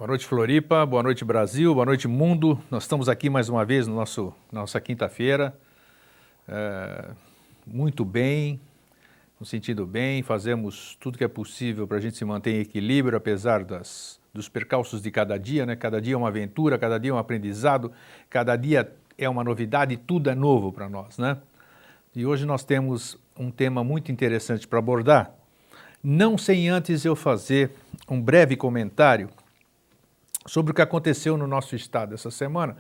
Boa noite, Floripa. Boa noite, Brasil. Boa noite, mundo. Nós estamos aqui mais uma vez no nossa quinta-feira. Muito bem, no sentido bem, fazemos tudo que é possível para a gente se manter em equilíbrio, apesar dos percalços de cada dia, né? Cada dia é uma aventura, cada dia é um aprendizado, cada dia é uma novidade, tudo é novo para nós, né? E hoje nós temos um tema muito interessante para abordar, não sem antes eu fazer um breve comentário sobre o que aconteceu no nosso estado essa semana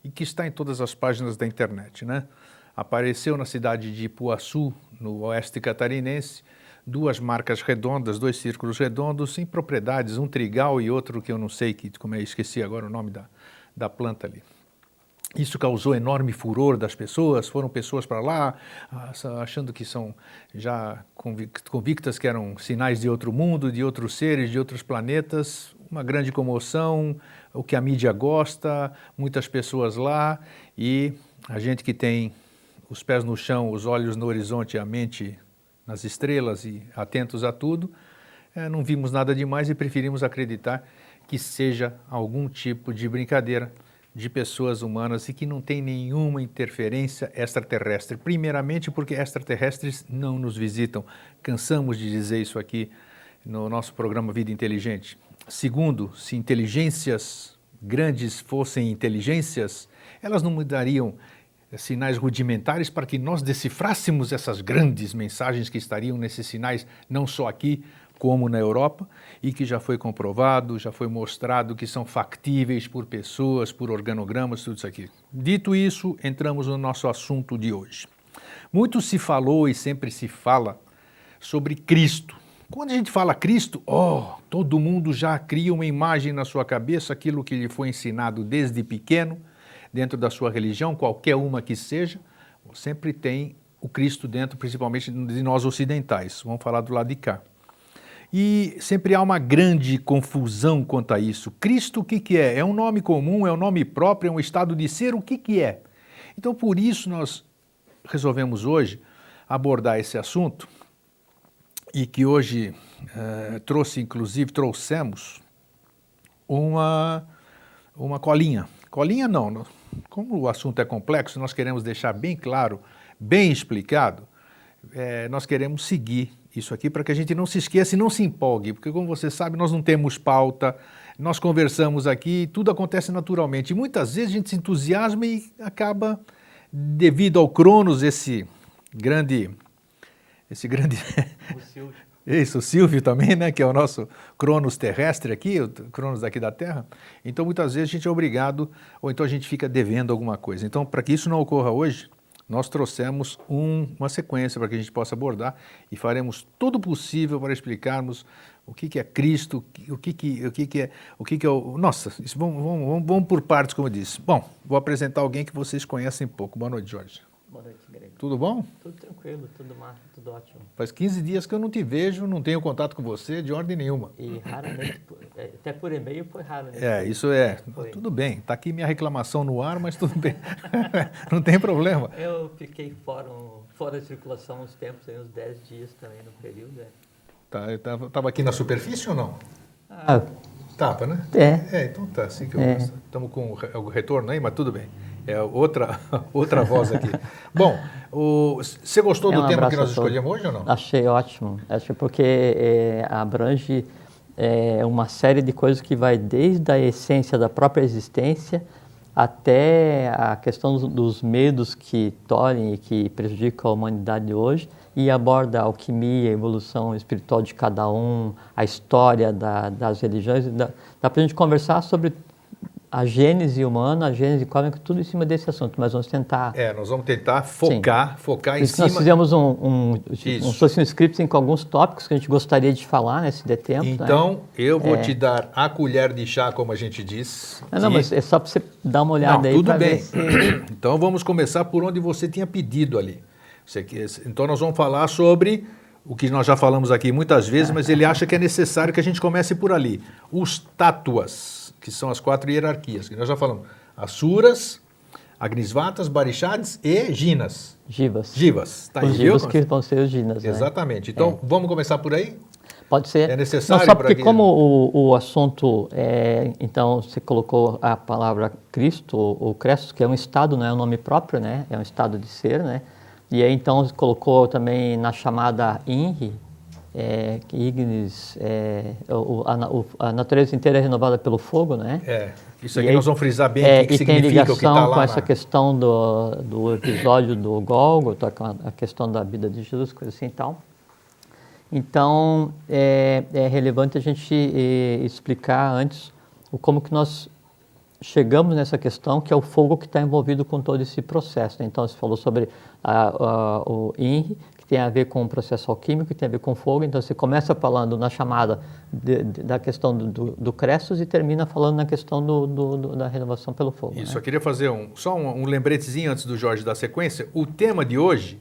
e que está em todas as páginas da internet, né? Apareceu na cidade de Ipuaçu, no oeste catarinense, duas marcas redondas, dois círculos redondos em propriedades, um trigal e outro que eu não sei, esqueci agora o nome da planta ali. Isso causou enorme furor das pessoas, foram pessoas para lá, achando que são já convictas que eram sinais de outro mundo, de outros seres, de outros planetas, uma grande comoção, o que a mídia gosta, muitas pessoas lá e a gente que tem os pés no chão, os olhos no horizonte e a mente nas estrelas e atentos a tudo, não vimos nada demais e preferimos acreditar que seja algum tipo de brincadeira de pessoas humanas e que não tem nenhuma interferência extraterrestre. Primeiramente porque extraterrestres não nos visitam. Cansamos de dizer isso aqui no nosso programa Vida Inteligente. Segundo, se inteligências grandes fossem inteligências, elas não mudariam sinais rudimentares para que nós decifrássemos essas grandes mensagens que estariam nesses sinais, não só aqui, como na Europa, e que já foi comprovado, já foi mostrado que são factíveis por pessoas, por organogramas, tudo isso aqui. Dito isso, entramos no nosso assunto de hoje. Muito se falou e sempre se fala sobre Cristo. Quando a gente fala Cristo, todo mundo já cria uma imagem na sua cabeça, aquilo que lhe foi ensinado desde pequeno, dentro da sua religião, qualquer uma que seja, sempre tem o Cristo dentro, principalmente de nós ocidentais. Vamos falar do lado de cá. E sempre há uma grande confusão quanto a isso. Cristo, o que é? É um nome comum, é um nome próprio, é um estado de ser, o que é? Então, por isso, nós resolvemos hoje abordar esse assunto e que hoje trouxemos uma colinha. Colinha não, como o assunto é complexo, nós queremos deixar bem claro, bem explicado, nós queremos seguir isso aqui para que a gente não se esqueça e não se empolgue, porque como você sabe, nós não temos pauta, nós conversamos aqui, tudo acontece naturalmente. E muitas vezes a gente se entusiasma e acaba, devido ao Cronos, esse grande... O Silvio. Isso, o Silvio também, né, que é o nosso Cronos terrestre aqui, o Cronos daqui da Terra. Então, muitas vezes a gente é obrigado, ou então a gente fica devendo alguma coisa. Então, para que isso não ocorra hoje, nós trouxemos uma sequência para que a gente possa abordar e faremos todo o possível para explicarmos o que é Cristo, o que é o... Nossa, vamos por partes, como eu disse. Bom, vou apresentar alguém que vocês conhecem pouco. Boa noite, Jorge. Boa noite, Greg. Tudo bom? Tudo tranquilo, tudo massa, tudo ótimo. Faz 15 dias que eu não te vejo, não tenho contato com você de ordem nenhuma. E raramente, até por e-mail foi raro, né? Isso é. Foi. Tudo bem, está aqui minha reclamação no ar, mas tudo bem. Não tem problema. Eu fiquei fora de circulação uns tempos, uns 10 dias também no período. Tá, eu estava aqui na superfície ou não? Tava, né? Então tá, assim que estamos com o retorno aí, mas tudo bem. É outra voz aqui. Bom, você gostou do tema que nós escolhemos hoje ou não? Achei ótimo. Acho porque abrange uma série de coisas que vai desde a essência da própria existência até a questão dos medos que tolhem e que prejudicam a humanidade hoje e aborda a alquimia, a evolução espiritual de cada um, a história das religiões. Dá para a gente conversar sobre a gênese humana, a gênese cósmica, tudo em cima desse assunto, mas vamos tentar... nós vamos tentar focar em cima... Nós fizemos um script com alguns tópicos que a gente gostaria de falar nesse tempo. Então, né? Eu vou te dar a colher de chá, como a gente diz. Não, mas é só para você dar uma olhada aí. Tudo bem. Então, vamos começar por onde você tinha pedido ali. Então, nós vamos falar sobre o que nós já falamos aqui muitas vezes, mas ele acha que é necessário que a gente comece por ali. Os tátuas, que são as 4 hierarquias, que nós já falamos. Asuras, Agnisvatas, Barixades e Jinas. Jivas. Jivas. Tá aí, os Jivas que vão ser os Jinas. Exatamente. Então, vamos começar por aí? Pode ser. É necessário. Não, só porque como o assunto então você colocou a palavra Cristo, ou Crestos, que é um estado, não é um nome próprio, né? É um estado de ser, né? E aí então você colocou também na chamada INRI, ignis, a natureza inteira é renovada pelo fogo, né? Isso aqui nós vamos frisar bem o que significa o que está lá. E tem ligação com essa questão do episódio do Gólgota, com a questão da vida de Jesus, coisa assim e tal. Então, é relevante a gente explicar antes como que nós chegamos nessa questão, que é o fogo que está envolvido com todo esse processo, né? Então, você falou sobre o INRI, que tem a ver com o processo alquímico, que tem a ver com fogo. Então, você começa falando na chamada da questão do Crestos e termina falando na questão da renovação pelo fogo. Isso, né? eu queria fazer só um lembretezinho antes do Jorge dar sequência. O tema de hoje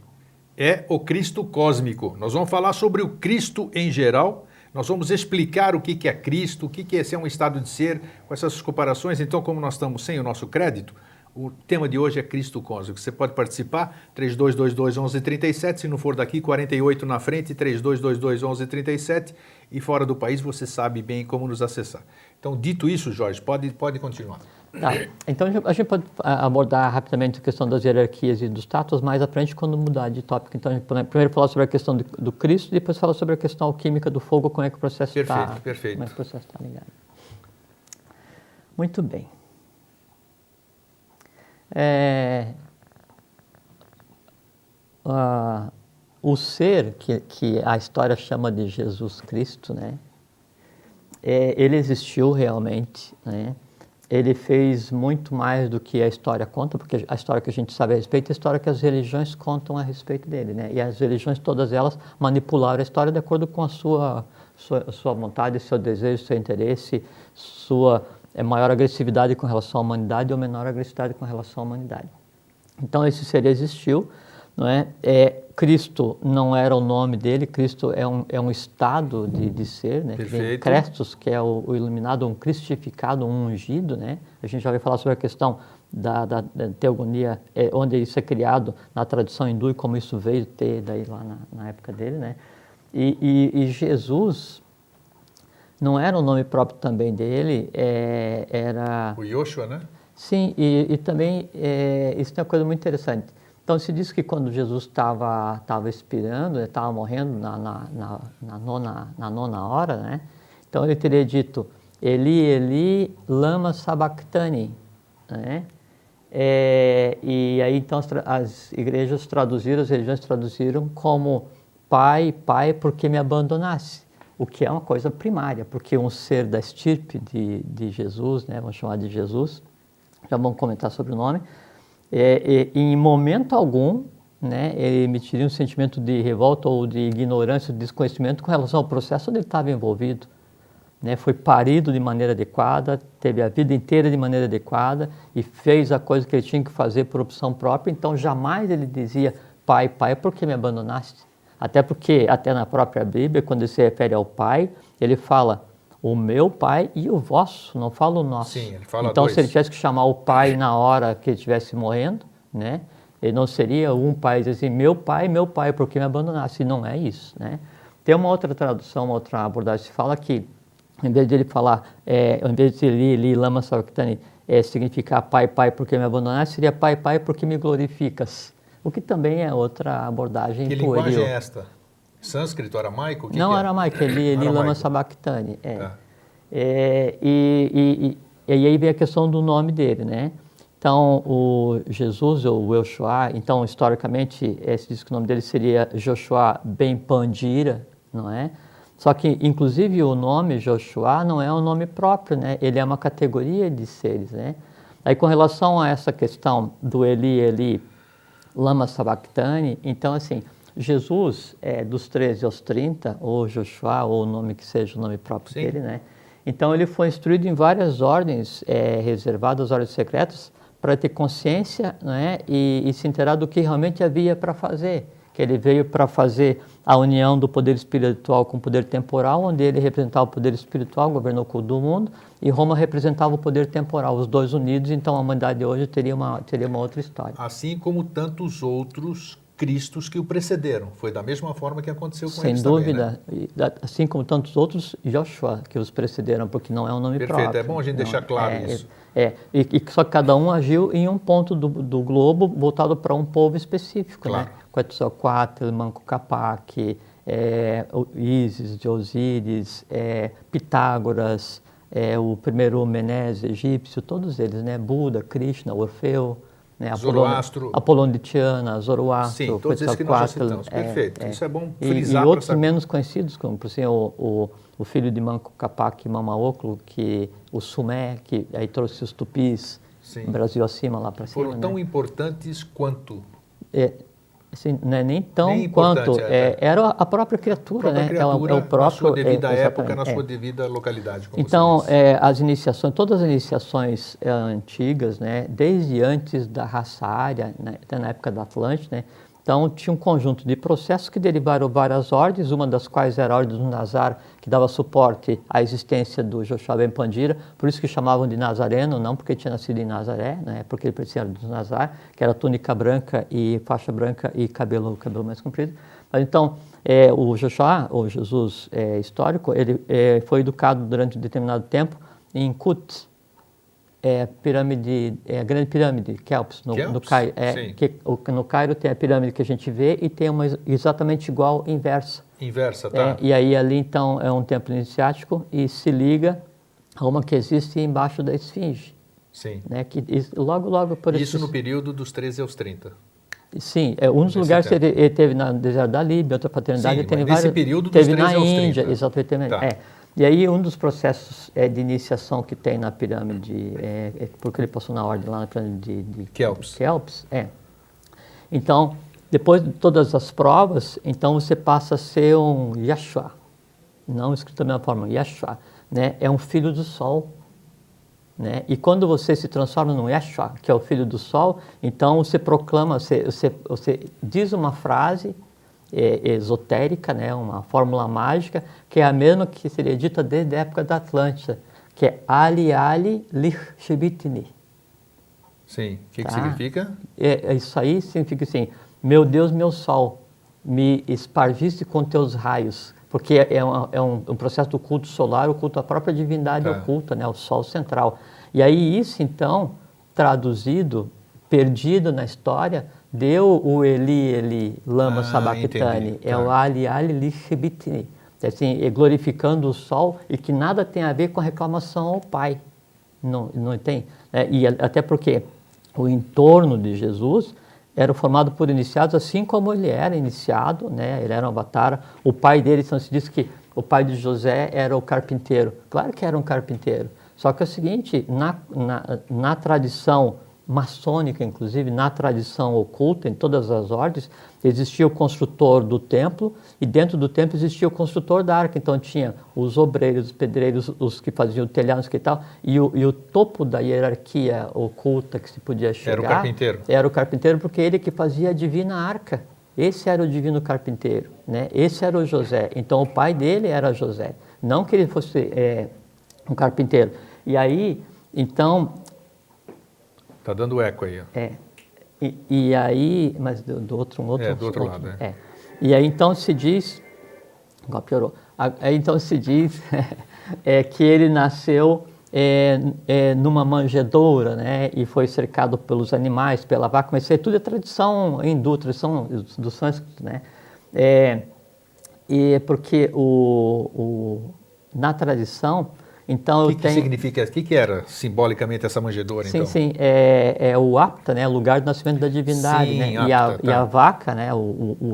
é o Cristo cósmico. Nós vamos falar sobre o Cristo em geral. Nós vamos explicar o que é Cristo, o que é ser um estado de ser, com essas comparações. Então, como nós estamos sem o nosso crédito, o tema de hoje é Cristo cósmico. Você pode participar, 3222-1137, se não for daqui, 48 na frente, 3222-1137, e fora do país você sabe bem como nos acessar. Então, dito isso, Jorge, pode continuar. Tá. Então, a gente pode abordar rapidamente a questão das hierarquias e dos status mais à frente quando mudar de tópico. Então, a gente pode primeiro falar sobre a questão do Cristo e depois falar sobre a questão alquímica do fogo, como é que o processo está. Perfeito. Como é que o processo está ligado. Muito bem. O ser que a história chama de Jesus Cristo, né? Ele existiu realmente, né? Ele fez muito mais do que a história conta, porque a história que a gente sabe a respeito é a história que as religiões contam a respeito dele, né? E as religiões, todas elas, manipularam a história de acordo com a sua vontade, seu desejo, seu interesse, sua maior agressividade com relação à humanidade ou menor agressividade com relação à humanidade. Então, esse ser existiu, não é? Cristo não era o nome dele, Cristo é um estado de ser, né? Perfeito. Crestos, que é o iluminado, um cristificado, um ungido, né? A gente já vai falar sobre a questão da teogonia, onde isso é criado na tradição hindu e como isso veio ter daí lá na época dele, né? E Jesus não era o nome próprio também dele, era... O Yoshua, né? Sim, e também isso tem uma coisa muito interessante. Então, se diz que quando Jesus estava expirando, estava morrendo na nona hora, né? Então, ele teria dito, Eli, Eli, lama sabachthani, né? E aí, então, as igrejas traduziram, as religiões traduziram como Pai, Pai, porque me abandonasse? O que é uma coisa primária, porque um ser da estirpe de Jesus, né? Vamos chamar de Jesus, já vamos comentar sobre o nome, em momento algum, né, ele emitiria um sentimento de revolta ou de ignorância, de desconhecimento com relação ao processo onde ele estava envolvido. Né, foi parido de maneira adequada, teve a vida inteira de maneira adequada e fez a coisa que ele tinha que fazer por opção própria, então jamais ele dizia, Pai, Pai, por que me abandonaste? Até porque, até na própria Bíblia, quando ele se refere ao Pai, ele fala, o meu Pai e o vosso, não fala o nosso. Sim, ele fala então, dois. se ele tivesse que chamar o Pai na hora que ele estivesse morrendo, né, ele não seria um Pai, assim, meu Pai, por que me abandonasse? Não é isso, né? Tem uma outra tradução, uma outra abordagem, que fala que, em vez de ele falar, em vez de Eli, lama sabachthani, significar Pai, Pai, por que me abandonaste, seria Pai, Pai, por que me glorificas? O que também é outra abordagem pueril. Que linguagem é esta? Sânscrito, aramaico? Não, aramaico, Eli, lama sabachthani. E aí vem a questão do nome dele, né? Então, o Jesus, ou o Yoshua, então, historicamente, se diz que o nome dele seria Joshua ben Pandira, não é? Só que, inclusive, o nome Joshua não é um nome próprio, né? Ele é uma categoria de seres, né? Aí, com relação a essa questão do Eli, Eli, lama sabachthani, então, assim, Jesus, dos 13 aos 30, ou Joshua, ou o nome que seja o nome próprio Sim. dele, né? Então, ele foi instruído em várias ordens reservadas, ordens secretas, para ter consciência, né, e se inteirar do que realmente havia para fazer. Que ele veio para fazer a união do poder espiritual com o poder temporal, onde ele representava o poder espiritual, governou todo o mundo, e Roma representava o poder temporal, os dois unidos, então a humanidade hoje teria uma outra história. Assim como tantos outros cristos que o precederam. Foi da mesma forma que aconteceu com Sem eles dúvida, também, né? assim como tantos outros, Joshua, que os precederam, porque não é um nome Perfeito, próprio. é bom a gente Não, deixar claro isso. E só que cada um agiu em um ponto do globo voltado para um povo específico, Claro. né? Quetzalcoatl, Manco Capac, o Ísis de Osíris, Pitágoras, o primeiro Menés egípcio, todos eles, né? Buda, Krishna, Orfeu, né? Zoroastro. Apolônio de Tiana, Zoroastro, Sim, todos esses que nós já Quetzalcoatl, citamos. Perfeito. Isso é bom e frisar para outros saber. menos conhecidos, como por exemplo, o filho de Manco Capac, Mamaoclo, que o Sumé, que aí trouxe os tupis, Sim. Brasil acima lá para cima. Foram tão importantes quanto. Assim, não é nem tão Nem quanto, importante, era a própria criatura, né? Criatura, É o próprio, na sua devida época, exatamente, na sua devida localidade, como Então, você disse. as iniciações, todas as iniciações antigas, né, desde antes da raça ária, né, até na época da Atlântida, né, então tinha um conjunto de processos que derivaram várias ordens, uma das quais era a ordem do Nazar, que dava suporte à existência do Joshua Ben Pandira, por isso que chamavam de Nazareno, não porque tinha nascido em Nazaré, né, porque ele pertencia do Nazar, que era túnica branca e faixa branca e cabelo mais comprido. Mas então, o Joshua, o Jesus histórico, ele foi educado durante um determinado tempo em Kut, a grande pirâmide, Kelps, no Cairo. No Cairo tem a pirâmide que a gente vê e tem uma exatamente igual inversa. Inversa, tá. E aí ali então é um templo iniciático e se liga a uma que existe embaixo da Esfinge. Sim. Né, que logo por isso no período dos 13 aos 30. Sim, um dos lugares que ele teve na deserto da Líbia, outra paternidade, sim, teve nesse período dos teve 13 na aos Índia, 30. exatamente. Tá. E aí um dos processos de iniciação que tem na pirâmide, porque ele passou na ordem lá na pirâmide de Kelps. Então, depois de todas as provas, então você passa a ser um Yeshua, não escrito da mesma forma, Yeshua, né? É um filho do sol. Né? E quando você se transforma num Yeshua, que é o filho do sol, então você proclama, você diz uma frase esotérica, né? Uma fórmula mágica, que é a mesma que seria dita desde a época da Atlântida, que é Ali Ali Lich Shebitni. Sim, o que significa? Isso aí significa assim, meu Deus, meu sol, me espargiste com teus raios. Porque é um processo do culto solar, o culto à própria divindade oculta, né, o sol central. E aí isso, então, traduzido, perdido na história, deu o Eli, Eli, Lama Sabachthani. É o Ali, Ali, Li Shebitni. Assim, glorificando o sol e que nada tem a ver com a reclamação ao Pai. Não tem? E até porque o entorno de Jesus era formado por iniciados, assim como ele era iniciado, né? Ele era um avatar. O pai dele, então se diz que o pai de José era o carpinteiro. Claro que era um carpinteiro. Só que é o seguinte, na tradição maçônica, inclusive, na tradição oculta, em todas as ordens, existia o construtor do templo e dentro do templo existia o construtor da arca. Então tinha os obreiros, os pedreiros, os que faziam o telhado e tal, e o topo da hierarquia oculta que se podia chegar... Era o carpinteiro. Era o carpinteiro, porque ele que fazia a divina arca. Esse era o divino carpinteiro, né? Esse era o José. Então o pai dele era José, não que ele fosse um carpinteiro. E aí, então... Está dando eco aí. E aí, mas do outro lado. E aí então se diz, agora piorou, aí então se diz que ele nasceu numa manjedoura, né, e foi cercado pelos animais, pela vaca, mas isso aí tudo é tradição hindu, tradição do sânscrito, né, e porque na tradição, então o que significa? O que era simbolicamente essa manjedoura, então? Sim, é o apta, né, o lugar do nascimento da divindade, sim, né? Apta, e a vaca, né,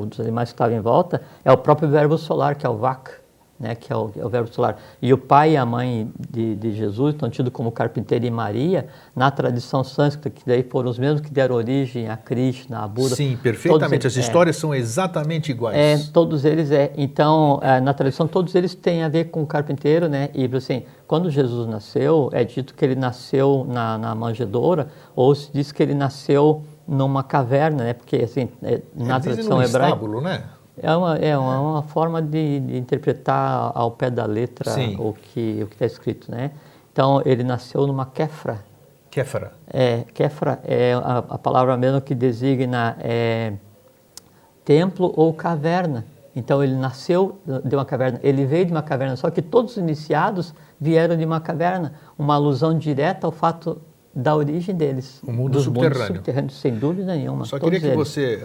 dos animais que estavam em volta, é o próprio verbo solar, que é o vak, né, que é o verbo solar. E o pai e a mãe de Jesus estão tidos como carpinteiro e Maria, na tradição sânscrita, que daí foram os mesmos que deram origem a Krishna, a Buda. Sim, perfeitamente. As histórias são exatamente iguais. Todos eles Então, na tradição, todos eles têm a ver com o carpinteiro, né? E assim, quando Jesus nasceu, é dito que ele nasceu na manjedoura, ou se diz que ele nasceu numa caverna, né? Porque assim, na tradição hebraica... estábulo, né? É uma forma de interpretar ao pé da letra o que está escrito, né? Então, ele nasceu numa kéfra. Kéfara. Kéfra é a palavra mesmo que designa templo ou caverna. Então ele nasceu de uma caverna, ele veio de uma caverna, só que todos os iniciados vieram de uma caverna, uma alusão direta ao fato da origem deles. O mundo dos subterrâneo. mundos subterrâneos, sem dúvida nenhuma. Só queria que eles. você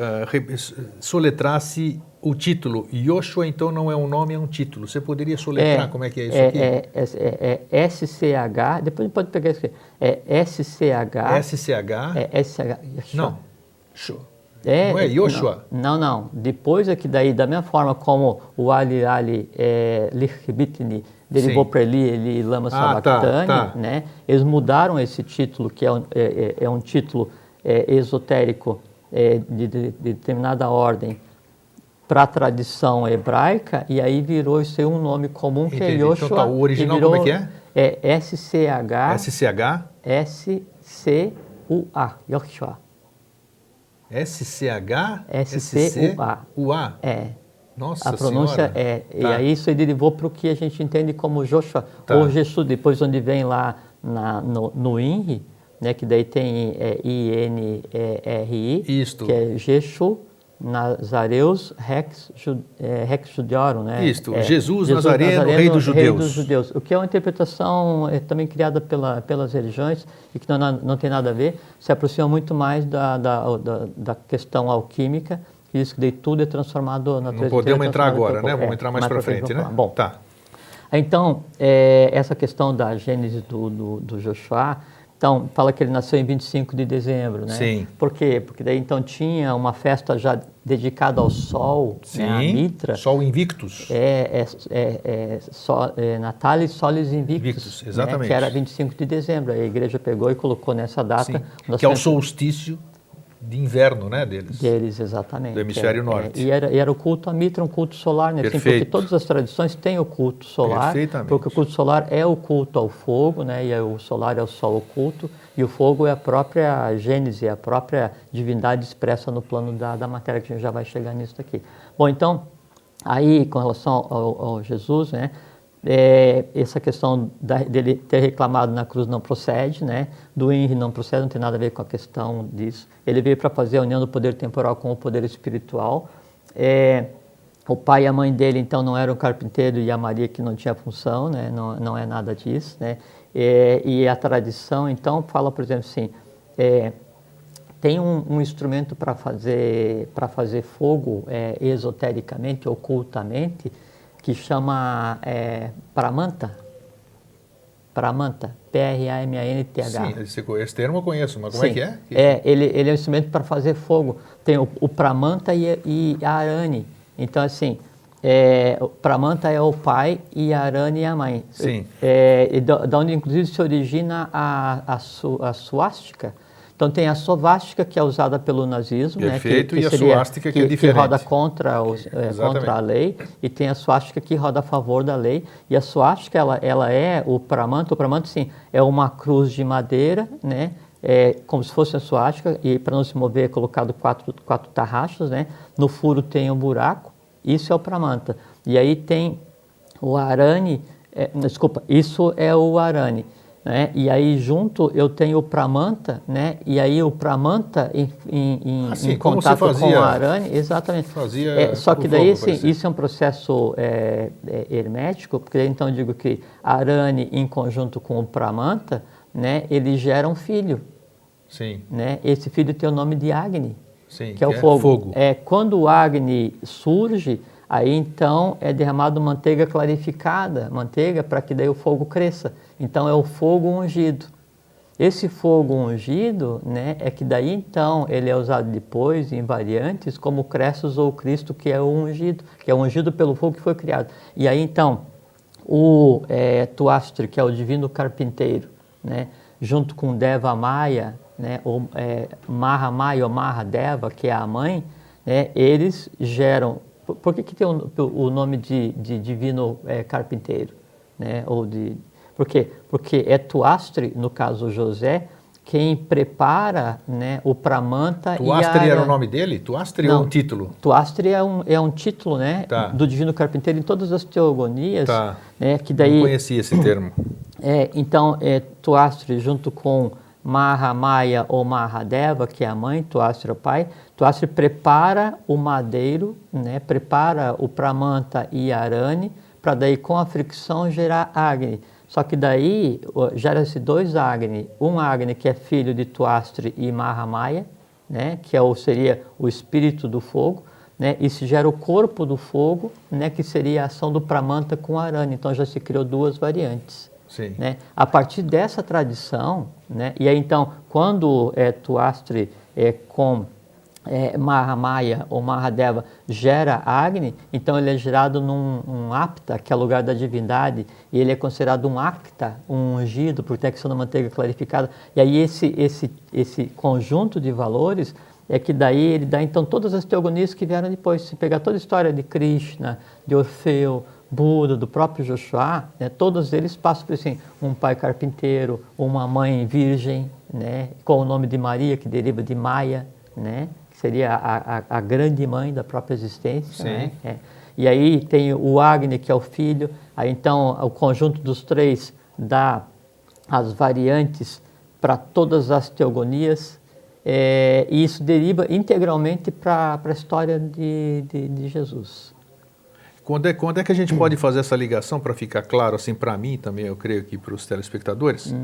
soletrasse o título. Yoshua, então, não é um nome, é um título. Você poderia soletrar como é que é isso aqui? É SCH, depois a gente pode pegar isso aqui. É SCH. SCH? É SCH. Não. Não é Yoshua? Não. Depois é que daí, da mesma forma como o Ali Lichbitni derivou para Eli Lama Sabachthani, né? Eles mudaram esse título, que é um título esotérico de determinada ordem, para a tradição hebraica, e aí virou isso aí um nome comum, que é Yoshua. Então, o original como é que é? É SCH. SCUA, Yoshua. SCH? SCUA. UA? É. Nossa a pronúncia senhora. E aí isso aí derivou para o que a gente entende como Joshua, ou Jesus, depois onde vem lá no INRI, né, que daí tem INRI, que é Jeshu Nazareus Rex Judiorum, né? Isto, Jesus Nazareno, rei dos judeus. O que é uma interpretação também criada pelas religiões e que não tem nada a ver, se aproxima muito mais da questão alquímica, que diz que daí tudo é transformado na Não podemos entrar agora, né? Vamos entrar mais para frente, né? Bom, tá. Então, essa questão da gênese do Joshua, então, fala que ele nasceu em 25 de dezembro, né? Sim. Por quê? Porque daí então tinha uma festa já dedicada ao Sol, sim, né? A Mitra. Sol Invictus. Natalis Solis Invictus, exatamente. Né? Que era 25 de dezembro. A igreja pegou e colocou nessa data. Que é o solstício de inverno, né, deles. Exatamente. Do hemisfério norte. E era o culto a Mitra, um culto solar, né? Assim, porque todas as tradições têm o culto solar. Perfeitamente. Porque o culto solar é o culto ao fogo, né? E o solar é o sol oculto. E o fogo é a própria gênese, a própria divindade expressa no plano da matéria, que a gente já vai chegar nisso daqui. Bom, então, aí com relação ao Jesus, né? Essa questão dele ter reclamado na cruz não procede, né? Do INRI não procede, não tem nada a ver com a questão disso. Ele veio para fazer a união do poder temporal com o poder espiritual. O pai e a mãe dele, então, não eram carpinteiro, e a Maria que não tinha função, né? Não é nada disso, né? E a tradição, então, fala, por exemplo, assim, tem um instrumento para fazer fogo esotericamente, ocultamente, que chama Pramanta, Pramantha. Sim, esse termo eu conheço, mas como é que é? Ele é um instrumento para fazer fogo. Tem o Pramanta e a Arani. Então, assim, o Pramanta é o pai e a Arani é a mãe. Sim. Da onde, inclusive, se origina a suástica. Então tem a sovástica, que é usada pelo nazismo, perfeito, né, e a suástica que é diferente. Que roda contra a lei, e tem a suástica que roda a favor da lei. E a suástica, ela é o Pramanta, sim, é uma cruz de madeira, né, como se fosse a suástica, e para não se mover é colocado quatro tarraxas, né, no furo tem um buraco, isso é o Pramanta. E aí tem o Arani, isso é o Arani. Né? E aí junto eu tenho o Pramanta, né? E aí o Pramanta em contato com o Arani, exatamente. Só que daí isso é um processo hermético, porque então eu digo que Arani em conjunto com o Pramanta, né? Ele gera um filho. Sim. Né? Esse filho tem o nome de Agni, sim, que é o fogo. Quando o Agni surge, aí então é derramado manteiga clarificada, para que daí o fogo cresça. Então é o fogo ungido. Esse fogo ungido, né, é que daí então ele é usado depois em variantes como Cressus ou Cristo, que é o ungido pelo fogo que foi criado. E aí então o Tuastri, que é o divino carpinteiro, né, junto com Deva Maya, né, ou Maha Maya ou Maha Deva, que é a mãe, né, eles geram. Por que tem o nome de divino carpinteiro? Né? Por quê? Porque é Tuastri, no caso José, quem prepara, né, o Pramanta e a... Tuastri era o nome dele? Tuastri é um título? Tuastri é um título, né, do divino carpinteiro em todas as teogonias. Tá. Né, que daí, não conhecia esse termo. Então, Tuastri junto com Mahamaya ou Mahadeva, que é a mãe, Tuastri é o pai. Tuastri prepara o madeiro, né? Prepara o Pramanta e Arani, para daí com a fricção gerar Agni. Só que daí gera-se dois Agni. Um Agni que é filho de Tuastri e Mahamaya, né? Que seria o espírito do fogo. Né, e se gera o corpo do fogo, né, que seria a ação do Pramanta com Arani. Então já se criou duas variantes. Sim. Né? A partir dessa tradição, né, e aí então, quando Tuastri com Mahamaya ou Mahadeva gera Agni, então ele é gerado num Apta, que é o lugar da divindade, e ele é considerado um Akta, um ungido, porque tem a questão da manteiga clarificada. E aí esse conjunto de valores é que daí ele dá então todas as teogonias que vieram depois. Se pegar toda a história de Krishna, de Orfeu, Buda, do próprio Joshua, né, todos eles passam por assim, um pai carpinteiro, uma mãe virgem, né, com o nome de Maria, que deriva de Maya, né, que seria a grande mãe da própria existência. Né, E aí tem o Agni, que é o filho, aí então o conjunto dos três dá as variantes para todas as teogonias. E isso deriva integralmente para a história de Jesus. Quando é que a gente pode fazer essa ligação para ficar claro, assim, para mim também, eu creio que para os telespectadores,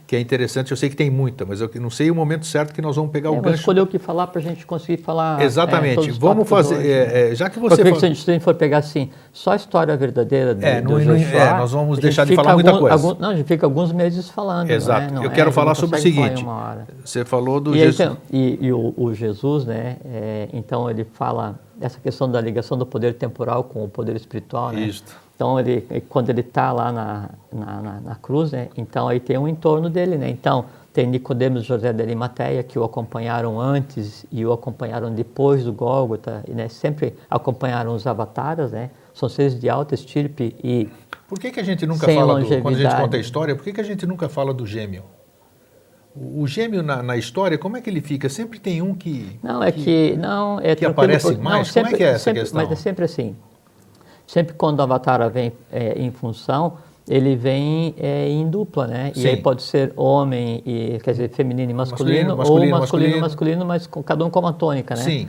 que é interessante, eu sei que tem muita, mas eu não sei o momento certo que nós vamos pegar o gancho. Vamos escolher o que falar para a gente conseguir falar. Exatamente, vamos fazer, hoje, já que você... Porque se a gente for pegar assim, só a história verdadeira do Joshua, nós vamos deixar de falar muita coisa. Não, a gente fica alguns meses falando. Exato, não eu quero falar sobre o seguinte, você falou do Jesus... E o Jesus, né, então ele fala... essa questão da ligação do poder temporal com o poder espiritual, né? Isso. Então, quando ele está lá na cruz, né? Então aí tem um entorno dele, né? Então, tem Nicodemos e José de Arimateia, que o acompanharam antes e o acompanharam depois do Gólgota, e, né? Sempre acompanharam os avataras, né? São seres de alta estirpe e por que a gente nunca fala, quando a gente conta a história, por que a gente nunca fala do gêmeo? O gêmeo na história, como é que ele fica? Sempre tem um que... que aparece mais? Sempre, como é que é essa questão? Mas é sempre assim. Sempre quando o avatar vem em função, ele vem em dupla, né? Sim. E aí pode ser homem, quer dizer, feminino e masculino, ou masculino, mas cada um com uma tônica, né? Sim.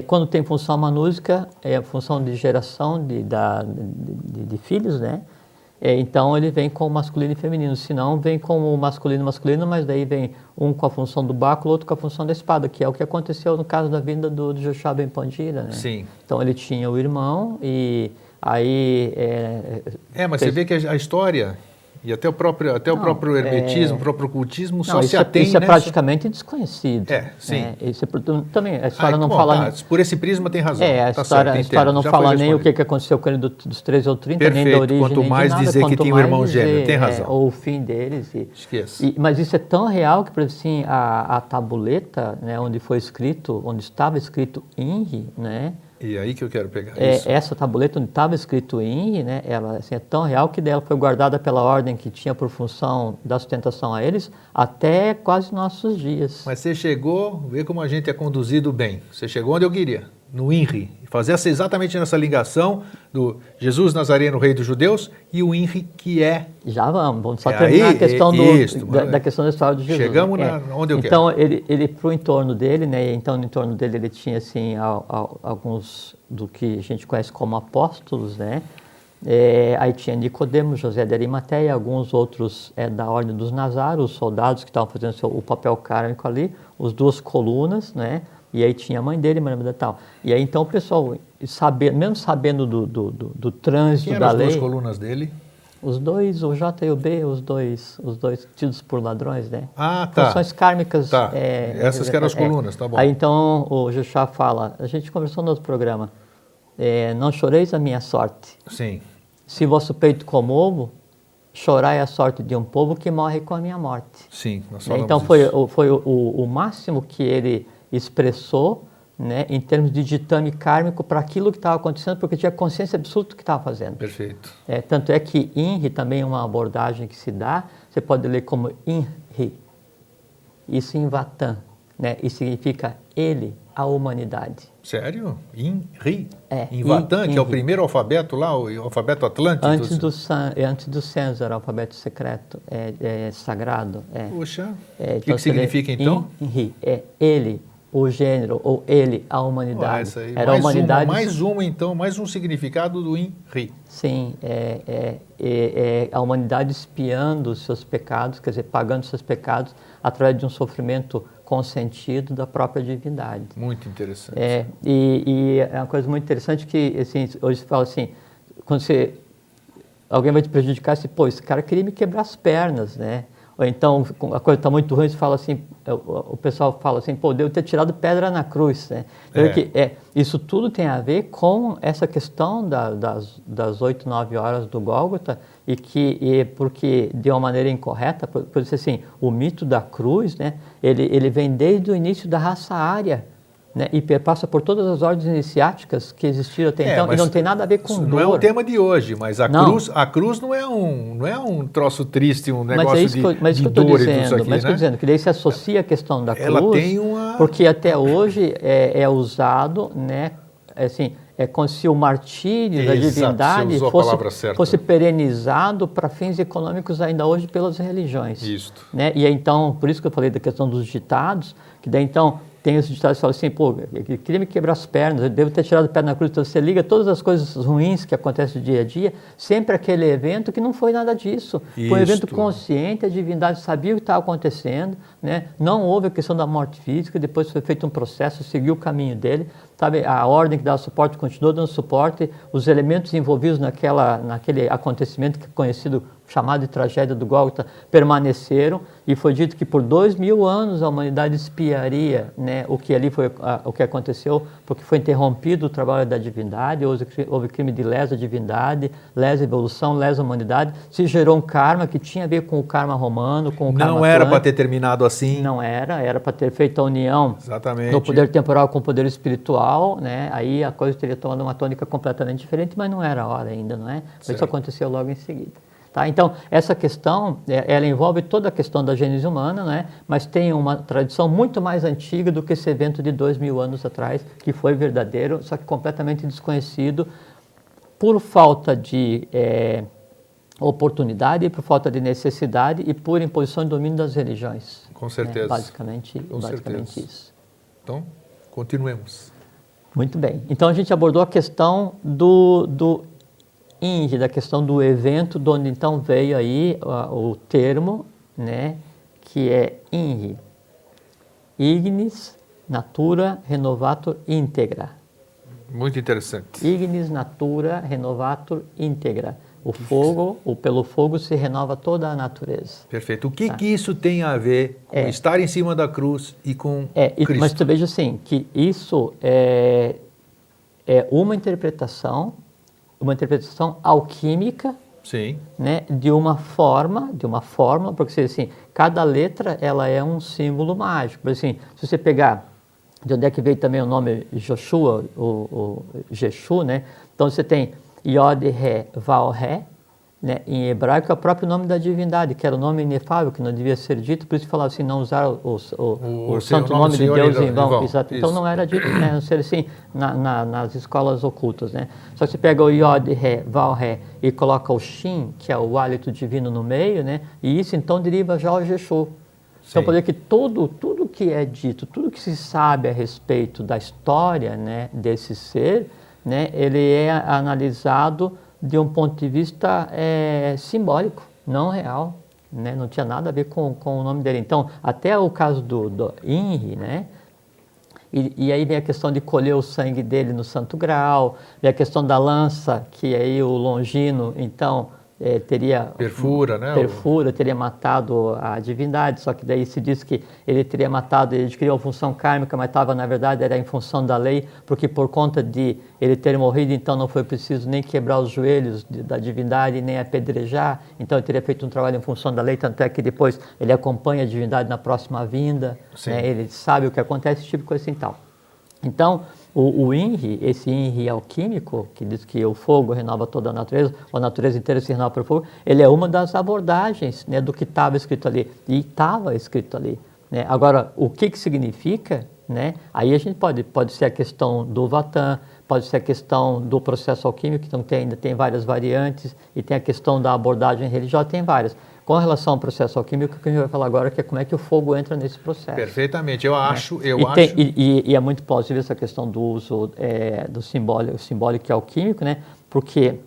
Quando tem função manúsica, é a função de geração de filhos, né? Então ele vem com o masculino e feminino, se não vem com o masculino, mas daí vem um com a função do báculo, outro com a função da espada, que é o que aconteceu no caso da vinda do Joshua Ben Pandira, né? Sim. Então ele tinha o irmão e aí... mas você vê que a história e até o próprio hermetismo, o próprio ocultismo só se atém... Isso é praticamente desconhecido. Sim. Isso também, a história não fala... Por esse prisma tem razão. A história não fala nem o que aconteceu com ele dos 13 ou 30, perfeito, nem da origem, quanto nem mais de nada, dizer que tinha um irmão gêmeo, tem razão. Ou o fim deles. Esqueça. Mas isso é tão real que, por exemplo, assim, a tabuleta, né, onde estava escrito Inri, né? E aí que eu quero pegar isso. Essa tabuleta onde estava escrito Inri, né, ela assim, é tão real que dela foi guardada pela ordem que tinha por função da sustentação a eles até quase nossos dias. Mas você chegou, vê como a gente é conduzido bem. Você chegou onde eu queria, no Inri. Fazer exatamente nessa ligação do Jesus Nazareno, rei dos judeus, e o Inri que é... Já vamos só terminar a questão da questão da história de Jesus. Chegamos onde eu quero. Então, ele para o entorno dele, né? Então, no entorno dele ele tinha assim alguns do que a gente conhece como apóstolos, né? Aí tinha Nicodemos, José de Arimateia, alguns outros da ordem dos Nazários, os soldados que estavam fazendo o papel kármico ali, os duas colunas, né? E aí tinha a mãe dele, Maria e tal. E aí então o pessoal, mesmo sabendo do trânsito da lei... Quem eram as duas colunas dele? Os dois, o J e o B, os dois tidos por ladrões, né? Ah, tá. Funções kármicas. Tá. Essas que eram as colunas, tá bom. Aí então o Joshua fala, a gente conversou no outro programa, não choreis a minha sorte. Sim. Se vosso peito comovo, chorai a sorte de um povo que morre com a minha morte. Sim, nós falamos então isso. foi o máximo que ele expressou, né, em termos de ditame kármico para aquilo que estava acontecendo, porque tinha consciência absoluta do que estava fazendo. Perfeito. Tanto é que Inri também é uma abordagem que se dá, você pode ler como Inri, isso em Vatan, né, e significa ele, a humanidade. Sério? INRI? Em Vatan, que é o primeiro alfabeto lá, o alfabeto atlântico? Antes do censo era o alfabeto secreto, sagrado. Puxa, então, o que significa então? INRI, ele, o gênero, ou ele, a humanidade. Essa aí. Era mais uma então, mais um significado do INRI. Sim, a humanidade expiando os seus pecados, quer dizer, pagando os seus pecados através de um sofrimento consentido da própria divindade. Muito interessante. E é uma coisa muito interessante que, assim, hoje se fala assim, quando alguém vai te prejudicar, você, pô, esse cara queria me quebrar as pernas, né? Ou então, a coisa está muito ruim, você fala assim, o pessoal fala assim, pô, devo ter tirado pedra na cruz, né? Isso tudo tem a ver com essa questão das 8, 9 horas do Gólgota, porque de uma maneira incorreta, por isso assim, o mito da cruz, né, ele vem desde o início da raça ária, né, e perpassa por todas as ordens iniciáticas que existiram até então, e não tem nada a ver com dor. Não é o tema de hoje, mas a cruz não é um troço triste, um negócio de dor e tudo isso aqui, mas estou dizendo que daí se associa a questão da cruz, ela tem porque até hoje é usado, né, assim, é como se o martírio da divindade fosse perenizado para fins econômicos ainda hoje pelas religiões. Isto. Né? E então, por isso que eu falei da questão dos ditados, que daí então tem os ditados que falam assim, pô, eu queria me quebrar as pernas, eu devo ter tirado o pé na cruz. Então você liga todas as coisas ruins que acontecem no dia a dia, sempre aquele evento que não foi nada disso. Foi um evento consciente, a divindade sabia o que estava acontecendo, né? Não houve a questão da morte física, depois foi feito um processo, seguiu o caminho dele, sabe? A ordem que dava suporte continuou dando suporte, os elementos envolvidos naquele acontecimento que é conhecido, chamado de tragédia do Gólgota, permaneceram, e foi dito que por 2000 anos a humanidade expiaria, né, o que ali foi o que aconteceu, porque foi interrompido o trabalho da divindade, houve crime de lesa divindade, lesa evolução, lesa humanidade, se gerou um karma que tinha a ver com o karma romano, com o karma Não era para ter terminado assim. Não era para ter feito a união do poder temporal com o poder espiritual, né? Aí a coisa teria tomado uma tônica completamente diferente, mas não era a hora ainda, não é? Isso aconteceu logo em seguida. Tá? Então, essa questão, ela envolve toda a questão da gênese humana, né? Mas tem uma tradição muito mais antiga do que esse evento de 2000 anos atrás, que foi verdadeiro, só que completamente desconhecido por falta de oportunidade, por falta de necessidade e por imposição de domínio das religiões. Com certeza. Basicamente isso. Então, continuemos. Muito bem. Então, a gente abordou a questão do INRI, da questão do evento, de onde então veio aí o termo, né, que é INRI, Ignis Natura Renovatur Integra. Muito interessante. Ignis Natura Renovatur Integra. O fogo, pelo fogo se renova toda a natureza. Perfeito. O que isso tem a ver com estar em cima da cruz e com Cristo? Mas tu veja assim, que isso é uma interpretação alquímica, sim, né, de uma fórmula, porque assim, cada letra ela é um símbolo mágico. Por assim, se você pegar de onde é que veio também o nome Joshua, o Jeshu, né? Então você tem Yod, Ré, Val, Ré, né? Em hebraico é o próprio nome da divindade, que era o nome inefável, que não devia ser dito, por isso falava assim, não usar o santo nome de Deus em vão. Exato. Então não era dito, né? Não ser assim nas escolas ocultas, né? Só que você pega o Yod, Ré, Val, Ré e coloca o Shin, que é o hálito divino no meio, né? E isso então deriva já ao Jeshu. Então, pode dizer que tudo que é dito, tudo que se sabe a respeito da história, né, desse ser, né, ele é analisado de um ponto de vista simbólico, não real, né, não tinha nada a ver com o nome dele. Então, até o caso do INRI, né, e aí vem a questão de colher o sangue dele no Santo Graal, vem a questão da lança, que aí o Longino, então, teria matado a divindade, só que daí se diz que ele teria matado, ele adquiriu uma função kármica, mas na verdade era em função da lei, porque por conta de ele ter morrido, então não foi preciso nem quebrar os joelhos da divindade, nem apedrejar, então ele teria feito um trabalho em função da lei, tanto é que depois ele acompanha a divindade na próxima vinda, né, ele sabe o que acontece, esse tipo de coisa assim tal. Então, o INRI, esse INRI alquímico, que diz que o fogo renova toda a natureza inteira se renova pelo fogo, ele é uma das abordagens, né, do que estava escrito ali. E estava escrito ali. Né? Agora, o que significa, né? Aí a gente pode ser a questão do Vatan, pode ser a questão do processo alquímico, então ainda tem várias variantes, e tem a questão da abordagem religiosa, tem várias. Com relação ao processo alquímico, o que a gente vai falar agora é como é que o fogo entra nesse processo. Perfeitamente, eu acho... E é muito plausível essa questão do uso do simbólico e alquímico, né? Porque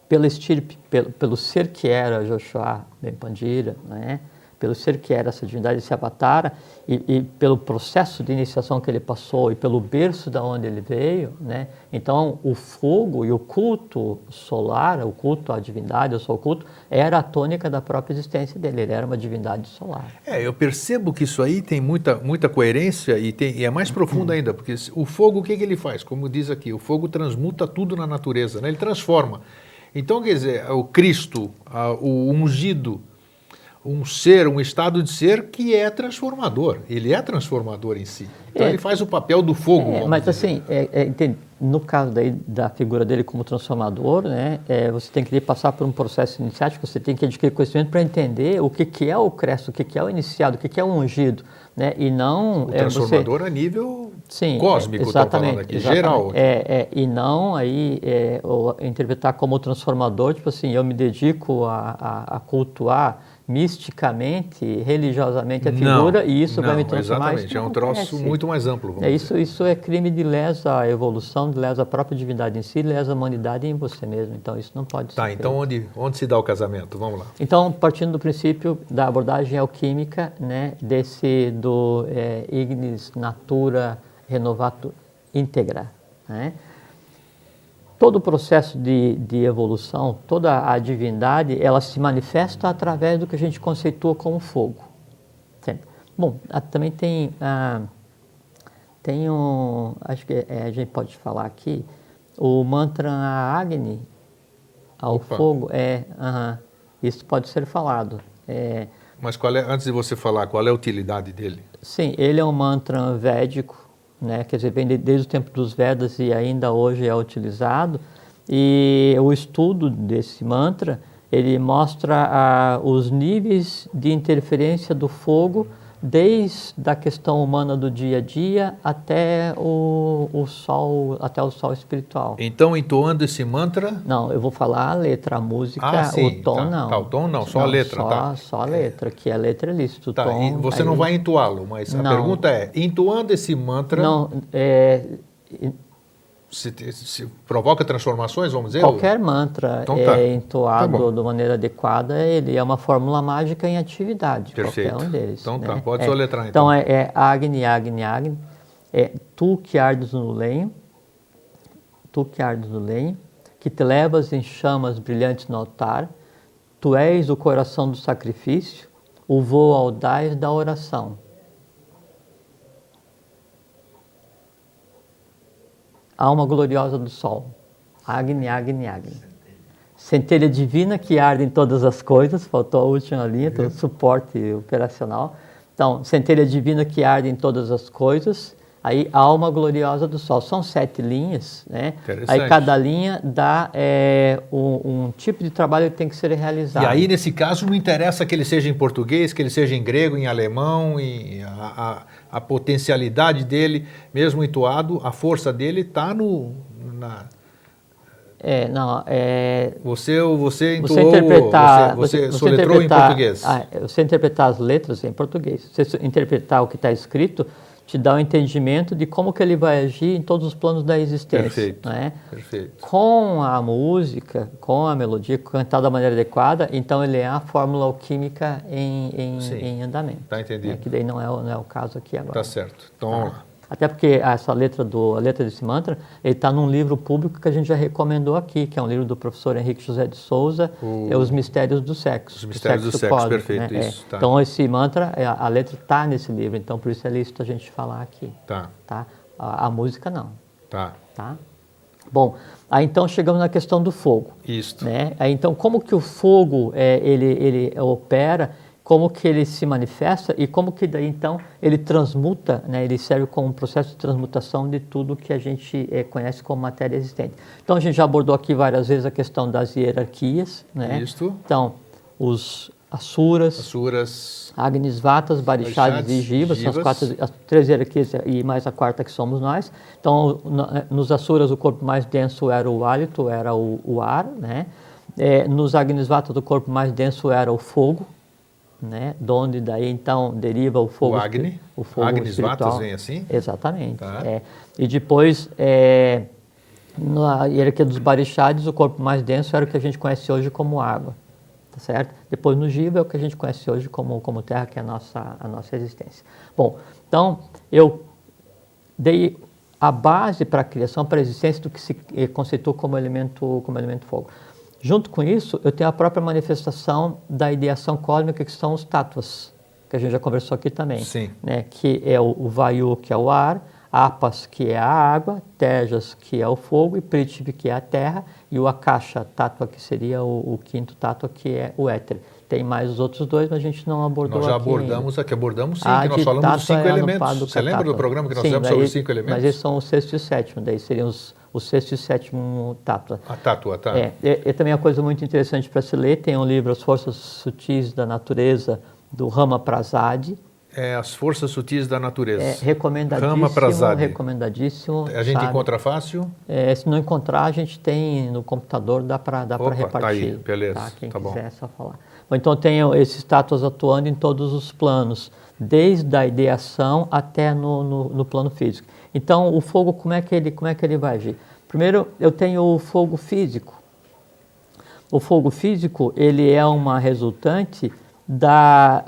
pela estirpe, pelo ser que era Joshua Ben Pandira, né? Pelo ser que era essa divindade, esse avatara, e pelo processo de iniciação que ele passou e pelo berço da onde ele veio, né? Então, o fogo e o culto solar, o culto à divindade, o seu culto, era a tônica da própria existência dele, ele era uma divindade solar. Eu percebo que isso aí tem muita coerência e é mais profundo ainda, porque o fogo, o que ele faz? Como diz aqui, o fogo transmuta tudo na natureza, né? Ele transforma. Então, quer dizer, o Cristo, o ungido, um ser, um estado de ser que é transformador. Ele é transformador em si. Então ele faz o papel do fogo. Mas assim, no caso da figura dele como transformador, né, você tem que passar por um processo iniciático, você tem que adquirir conhecimento para entender o que é o Cristo, o que é o iniciado, o que é o ungido, né, e não... O transformador a nível cósmico, exatamente, falando aqui, geral. E não aí interpretar como transformador, tipo assim, eu me dedico a cultuar misticamente, religiosamente a figura, e isso vai me transformar. Exatamente, é um troço muito mais amplo. Isso é crime de lesa à evolução, de lesa à própria divindade em si, lesa à humanidade em você mesmo. Então isso não pode ser. Tá, então onde se dá o casamento? Vamos lá. Então, partindo do princípio da abordagem alquímica, né, do ignis natura renovatur integra, né? Todo o processo de evolução, toda a divindade, ela se manifesta através do que a gente conceitua como fogo. Sempre. Bom, também tem acho que a gente pode falar aqui, o mantra Agni, ao fogo, isso pode ser falado. Mas antes de você falar, qual é a utilidade dele? Sim, ele é um mantra védico, né? Quer dizer, vem desde o tempo dos Vedas e ainda hoje é utilizado. E o estudo desse mantra, ele mostra os níveis de interferência do fogo, desde a questão humana do dia a dia até o sol espiritual. Então, entoando esse mantra... Não, eu vou falar a letra, a música, sim, o tom não. Tá, o tom não, só a letra, Só a letra, que a letra é lícito. O tá, tom, e você não vai entoá-lo, mas a pergunta é, entoando esse mantra... Não, Se provoca transformações, vamos dizer? Qualquer mantra entoado de maneira adequada, ele é uma fórmula mágica em atividade. Perfeito. Qualquer um deles. Então né? Pode soletrar então. Então Agni, Agni, Agni. Tu que ardes no lenho, que te levas em chamas brilhantes no altar, tu és o coração do sacrifício, o voo audaz da oração. Alma gloriosa do sol, Agni, Agni, Agni. Centelha divina que arde em todas as coisas, faltou a última linha, todo suporte operacional. Então, centelha divina que arde em todas as coisas, aí alma gloriosa do sol. São 7 linhas, né? Aí cada linha dá um tipo de trabalho que tem que ser realizado. E aí, nesse caso, não interessa que ele seja em português, que ele seja em grego, em alemão, a potencialidade dele, mesmo entoado, a força dele está Você entoou, você soletrou em português. Você interpretar as letras em português. Você interpretar o que está escrito te dá um entendimento de como que ele vai agir em todos os planos da existência. Perfeito, né? Perfeito. Com a música, com a melodia, cantada da maneira adequada, então ele é a fórmula alquímica em andamento. Está entendido. Que daí não é o caso aqui agora. Tá certo. Então, vamos lá. Até porque a letra desse mantra, ele está num livro público que a gente já recomendou aqui, que é um livro do professor Henrique José de Souza, Os Mistérios do Sexo. Os Mistérios do Sexo, perfeito. Né? Isso, tá. Então, esse mantra, a letra está nesse livro, então por isso é lícito a gente falar aqui. Tá? A música não. Tá. Bom, aí então chegamos na questão do fogo. Isso. Né? Aí, então, como que o fogo ele opera, como que ele se manifesta e como que daí então ele transmuta, né? Ele serve como um processo de transmutação de tudo que a gente conhece como matéria existente. Então a gente já abordou aqui várias vezes a questão das hierarquias, né? Isso. Então os Asuras, Agnisvatas, Barixades e Jivas, são as 3 hierarquias e mais a 4ª que somos nós. Então, nos Asuras o corpo mais denso era o hálito, era o ar, né? Nos Agnisvatas o corpo mais denso era o fogo, né? De onde daí então deriva o fogo. O Agni, o fogo Agnisvatas vem assim? Exatamente. Tá. E depois, na hierarquia dos Barixades, o corpo mais denso era o que a gente conhece hoje como água. Tá certo? Depois no Jiva é o que a gente conhece hoje como terra, que é a nossa existência. Bom, então eu dei a base para a criação, para a existência do que se conceitou como elemento fogo. Junto com isso, eu tenho a própria manifestação da ideação cósmica, que são os tattvas, que a gente já conversou aqui também. Sim. Né? Que é o Vayu, que é o ar, Apas, que é a água, Tejas, que é o fogo, e Prithvi, que é a terra, e o Akasha, Tattva, que seria o 5º Tattva, que é o éter. Tem mais os outros 2, mas a gente não abordou aqui. Nós já abordamos aqui, abordamos sim, que nós falamos dos 5 elementos. Você lembra do programa que nós fizemos sobre os 5 elementos? Mas esses são o 6º e o 7º, daí seriam o 6º e o 7º Tattva. A Tattva, tá. E também uma coisa muito interessante para se ler, tem um livro, As Forças Sutis da Natureza, do Rama Prasad. As Forças Sutis da Natureza. Recomendadíssimo. A gente encontra fácil? Se não encontrar, a gente tem no computador, dá para repartir. Tá aí, beleza. Tá? Quem tá quiser bom. é só falar. Então, tenho esses tátuas atuando em todos os planos, desde a ideação até no plano físico. Então, o fogo, como é que ele vai agir? Primeiro, eu tenho o fogo físico. O fogo físico, ele é uma resultante da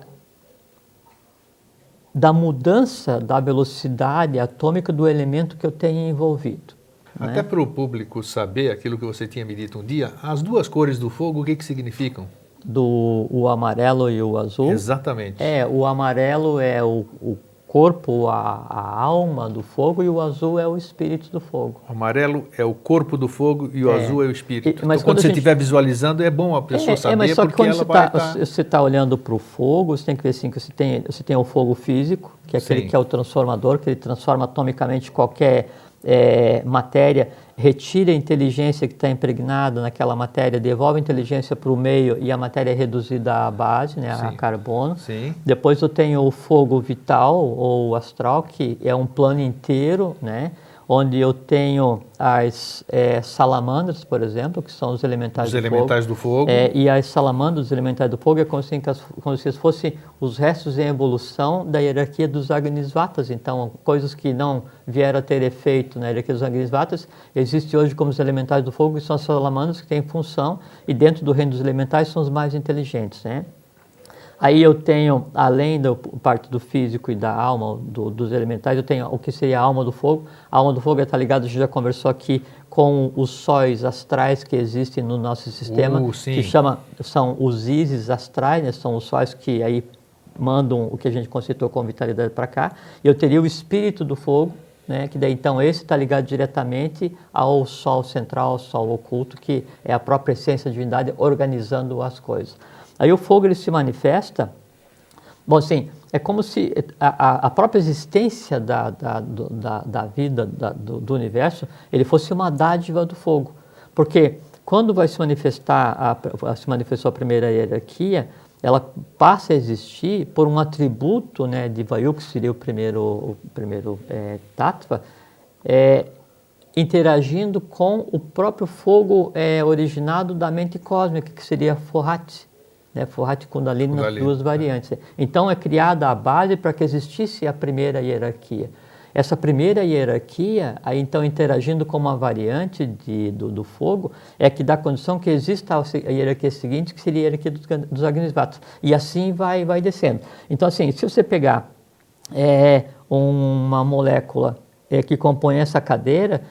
mudança da velocidade atômica do elemento que eu tenho envolvido. Até para o público saber aquilo que você tinha me dito um dia, as 2 cores do fogo, o que significam? O amarelo e o azul. Exatamente. O amarelo é o corpo, a alma do fogo, e o azul é o espírito do fogo. O amarelo é o corpo do fogo e o azul é o espírito. Mas então, quando você estiver visualizando, é bom a pessoa saber, mas só que porque quando ela vai você está olhando para o fogo, você tem que ver assim, que você tem o fogo físico, que é aquele que é o transformador, que ele transforma atomicamente qualquer matéria, retira a inteligência que está impregnada naquela matéria, devolve a inteligência para o meio e a matéria é reduzida à base, né, a carbono. Sim. Depois eu tenho o fogo vital ou astral, que é um plano inteiro, né, onde eu tenho as salamandras, por exemplo, que são os elementais do fogo. E as salamandras, os elementais do fogo, é como se fossem os restos em evolução da hierarquia dos Agnisvatas. Então, coisas que não vieram a ter efeito na hierarquia dos Agnisvatas, existem hoje como os elementais do fogo, que são as salamandras, que têm função, e dentro do reino dos elementais são os mais inteligentes, né? Aí eu tenho, além da parte do físico e da alma, dos elementais, eu tenho o que seria a alma do fogo. A alma do fogo está ligada, a gente já conversou aqui, com os sóis astrais que existem no nosso sistema, que são os ísis astrais, né? São os sóis que aí mandam o que a gente conceitou como vitalidade para cá. Eu teria o espírito do fogo, né? Que daí então esse está ligado diretamente ao sol central, ao sol oculto, que é a própria essência da divindade organizando as coisas. Aí o fogo ele se manifesta, bom, assim, é como se a própria existência da vida, do universo, ele fosse uma dádiva do fogo. Porque quando vai se manifestar, se manifestou a primeira hierarquia, ela passa a existir por um atributo, né, de Vayu, que seria o primeiro Tattva, interagindo com o próprio fogo originado da mente cósmica, que seria Forhat. Né, Forhat e Kundalini, nas 2 variantes. Então é criada a base para que existisse a primeira hierarquia. Essa primeira hierarquia, aí então interagindo com uma variante do fogo, é que dá condição que exista a hierarquia seguinte, que seria a hierarquia dos Agnisvatas. E assim vai descendo. Então, assim, se você pegar uma molécula que compõe essa cadeira,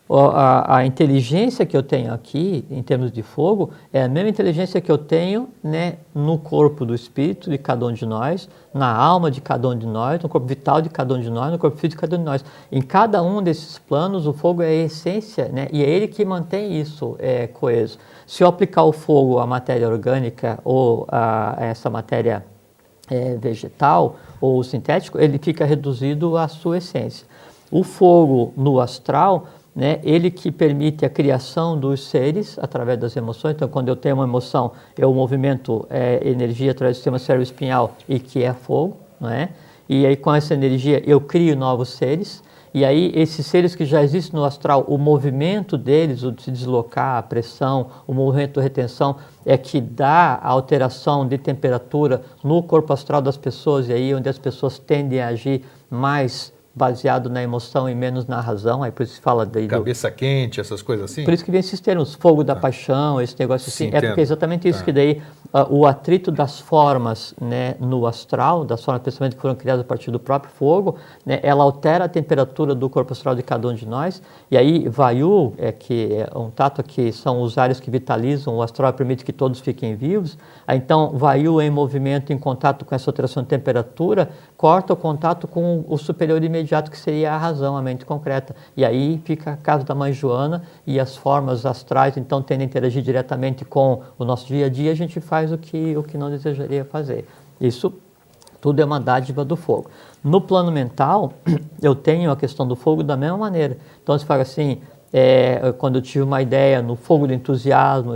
a inteligência que eu tenho aqui, em termos de fogo, é a mesma inteligência que eu tenho, né, no corpo do espírito de cada um de nós, na alma de cada um de nós, no corpo vital de cada um de nós, no corpo físico de cada um de nós. Em cada um desses planos, o fogo é a essência, né, e é ele que mantém isso coeso. Se eu aplicar o fogo à matéria orgânica ou a essa matéria vegetal ou sintético, ele fica reduzido à sua essência. O fogo no astral, né? Ele que permite a criação dos seres através das emoções. Então, quando eu tenho uma emoção, eu movimento energia através do sistema cérebro-espinhal, e que é fogo, não é? E aí, com essa energia, eu crio novos seres. E aí, esses seres que já existem no astral, o movimento deles, o de se deslocar, a pressão, o movimento de retenção, é que dá a alteração de temperatura no corpo astral das pessoas, e aí onde as pessoas tendem a agir mais baseado na emoção e menos na razão. Aí por isso se fala daí cabeça quente, essas coisas assim? Por isso que vem esses termos, fogo da paixão, esse negócio assim. Sim, é porque é exatamente isso que daí o atrito das formas, né, no astral, das formas principalmente que foram criadas a partir do próprio fogo, né, ela altera a temperatura do corpo astral de cada um de nós. E aí Vayu, que é um tato que são os ares que vitalizam, o astral permite que todos fiquem vivos. Aí, então Vayu em movimento, em contato com essa alteração de temperatura, corta o contato com o superior imediato, que seria a razão, a mente concreta. E aí fica a casa da mãe Joana, e as formas astrais então tendem a interagir diretamente com o nosso dia a dia. A gente faz o que não desejaria fazer. Isso tudo é uma dádiva do fogo. No plano mental, eu tenho a questão do fogo da mesma maneira. Então, você fala assim, quando eu tive uma ideia no fogo do entusiasmo,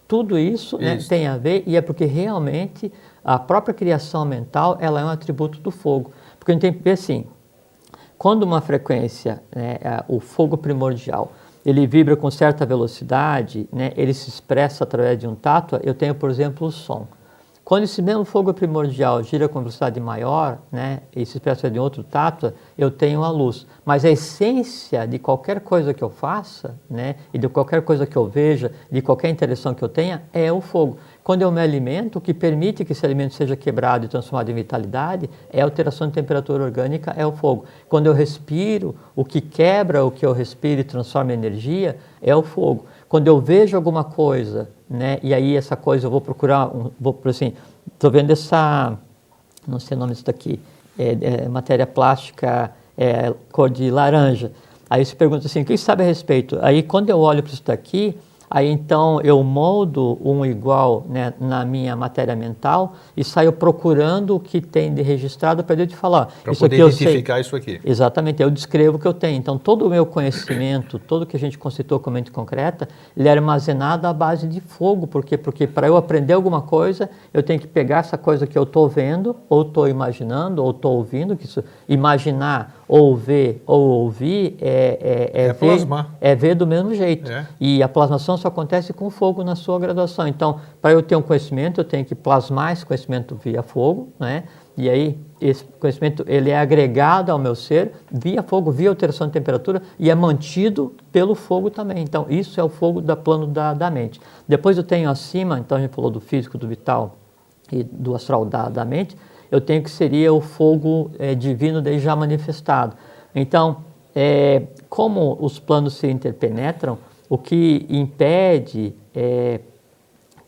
tudo isso, né, tem a ver, e é porque realmente a própria criação mental, ela é um atributo do fogo. Porque a gente tem que ver assim, quando uma frequência, né, o fogo primordial, ele vibra com certa velocidade, né, ele se expressa através de um tato. Eu tenho, por exemplo, o som. Quando esse mesmo fogo primordial gira com velocidade maior, né, e se expressa de outro tato, eu tenho a luz. Mas a essência de qualquer coisa que eu faça, né, e de qualquer coisa que eu veja, de qualquer interação que eu tenha, é o fogo. Quando eu me alimento, o que permite que esse alimento seja quebrado e transformado em vitalidade é a alteração de temperatura orgânica, é o fogo. Quando eu respiro, o que quebra o que eu respiro e transforma em energia é o fogo. Quando eu vejo alguma coisa, né, e aí essa coisa eu vou procurar, assim, estou vendo essa, não sei o nome disso daqui, matéria plástica, cor de laranja. Aí você pergunta assim, o que você sabe a respeito? Aí quando eu olho para isso daqui, aí então eu moldo um igual, né, na minha matéria mental e saio procurando o que tem de registrado para eu te falar. Para poder identificar isso aqui. Exatamente, eu descrevo o que eu tenho. Então todo o meu conhecimento, tudo que a gente conceitou como mente concreta, ele é armazenado à base de fogo. Por quê? Porque para eu aprender alguma coisa, eu tenho que pegar essa coisa que eu estou vendo, ou estou imaginando, ou estou ouvindo, que isso, imaginar, ou ver, ou ouvir, plasmar. É ver do mesmo jeito. E a plasmação só acontece com fogo na sua graduação. Então, para eu ter um conhecimento, eu tenho que plasmar esse conhecimento via fogo, né? E aí, esse conhecimento, ele é agregado ao meu ser via fogo, via alteração de temperatura, e é mantido pelo fogo também. Então, isso é o fogo da plano da mente. Depois eu tenho acima, então a gente falou do físico, do vital e do astral da mente, eu tenho que seria o fogo divino daí já manifestado. Então, como os planos se interpenetram, o que impede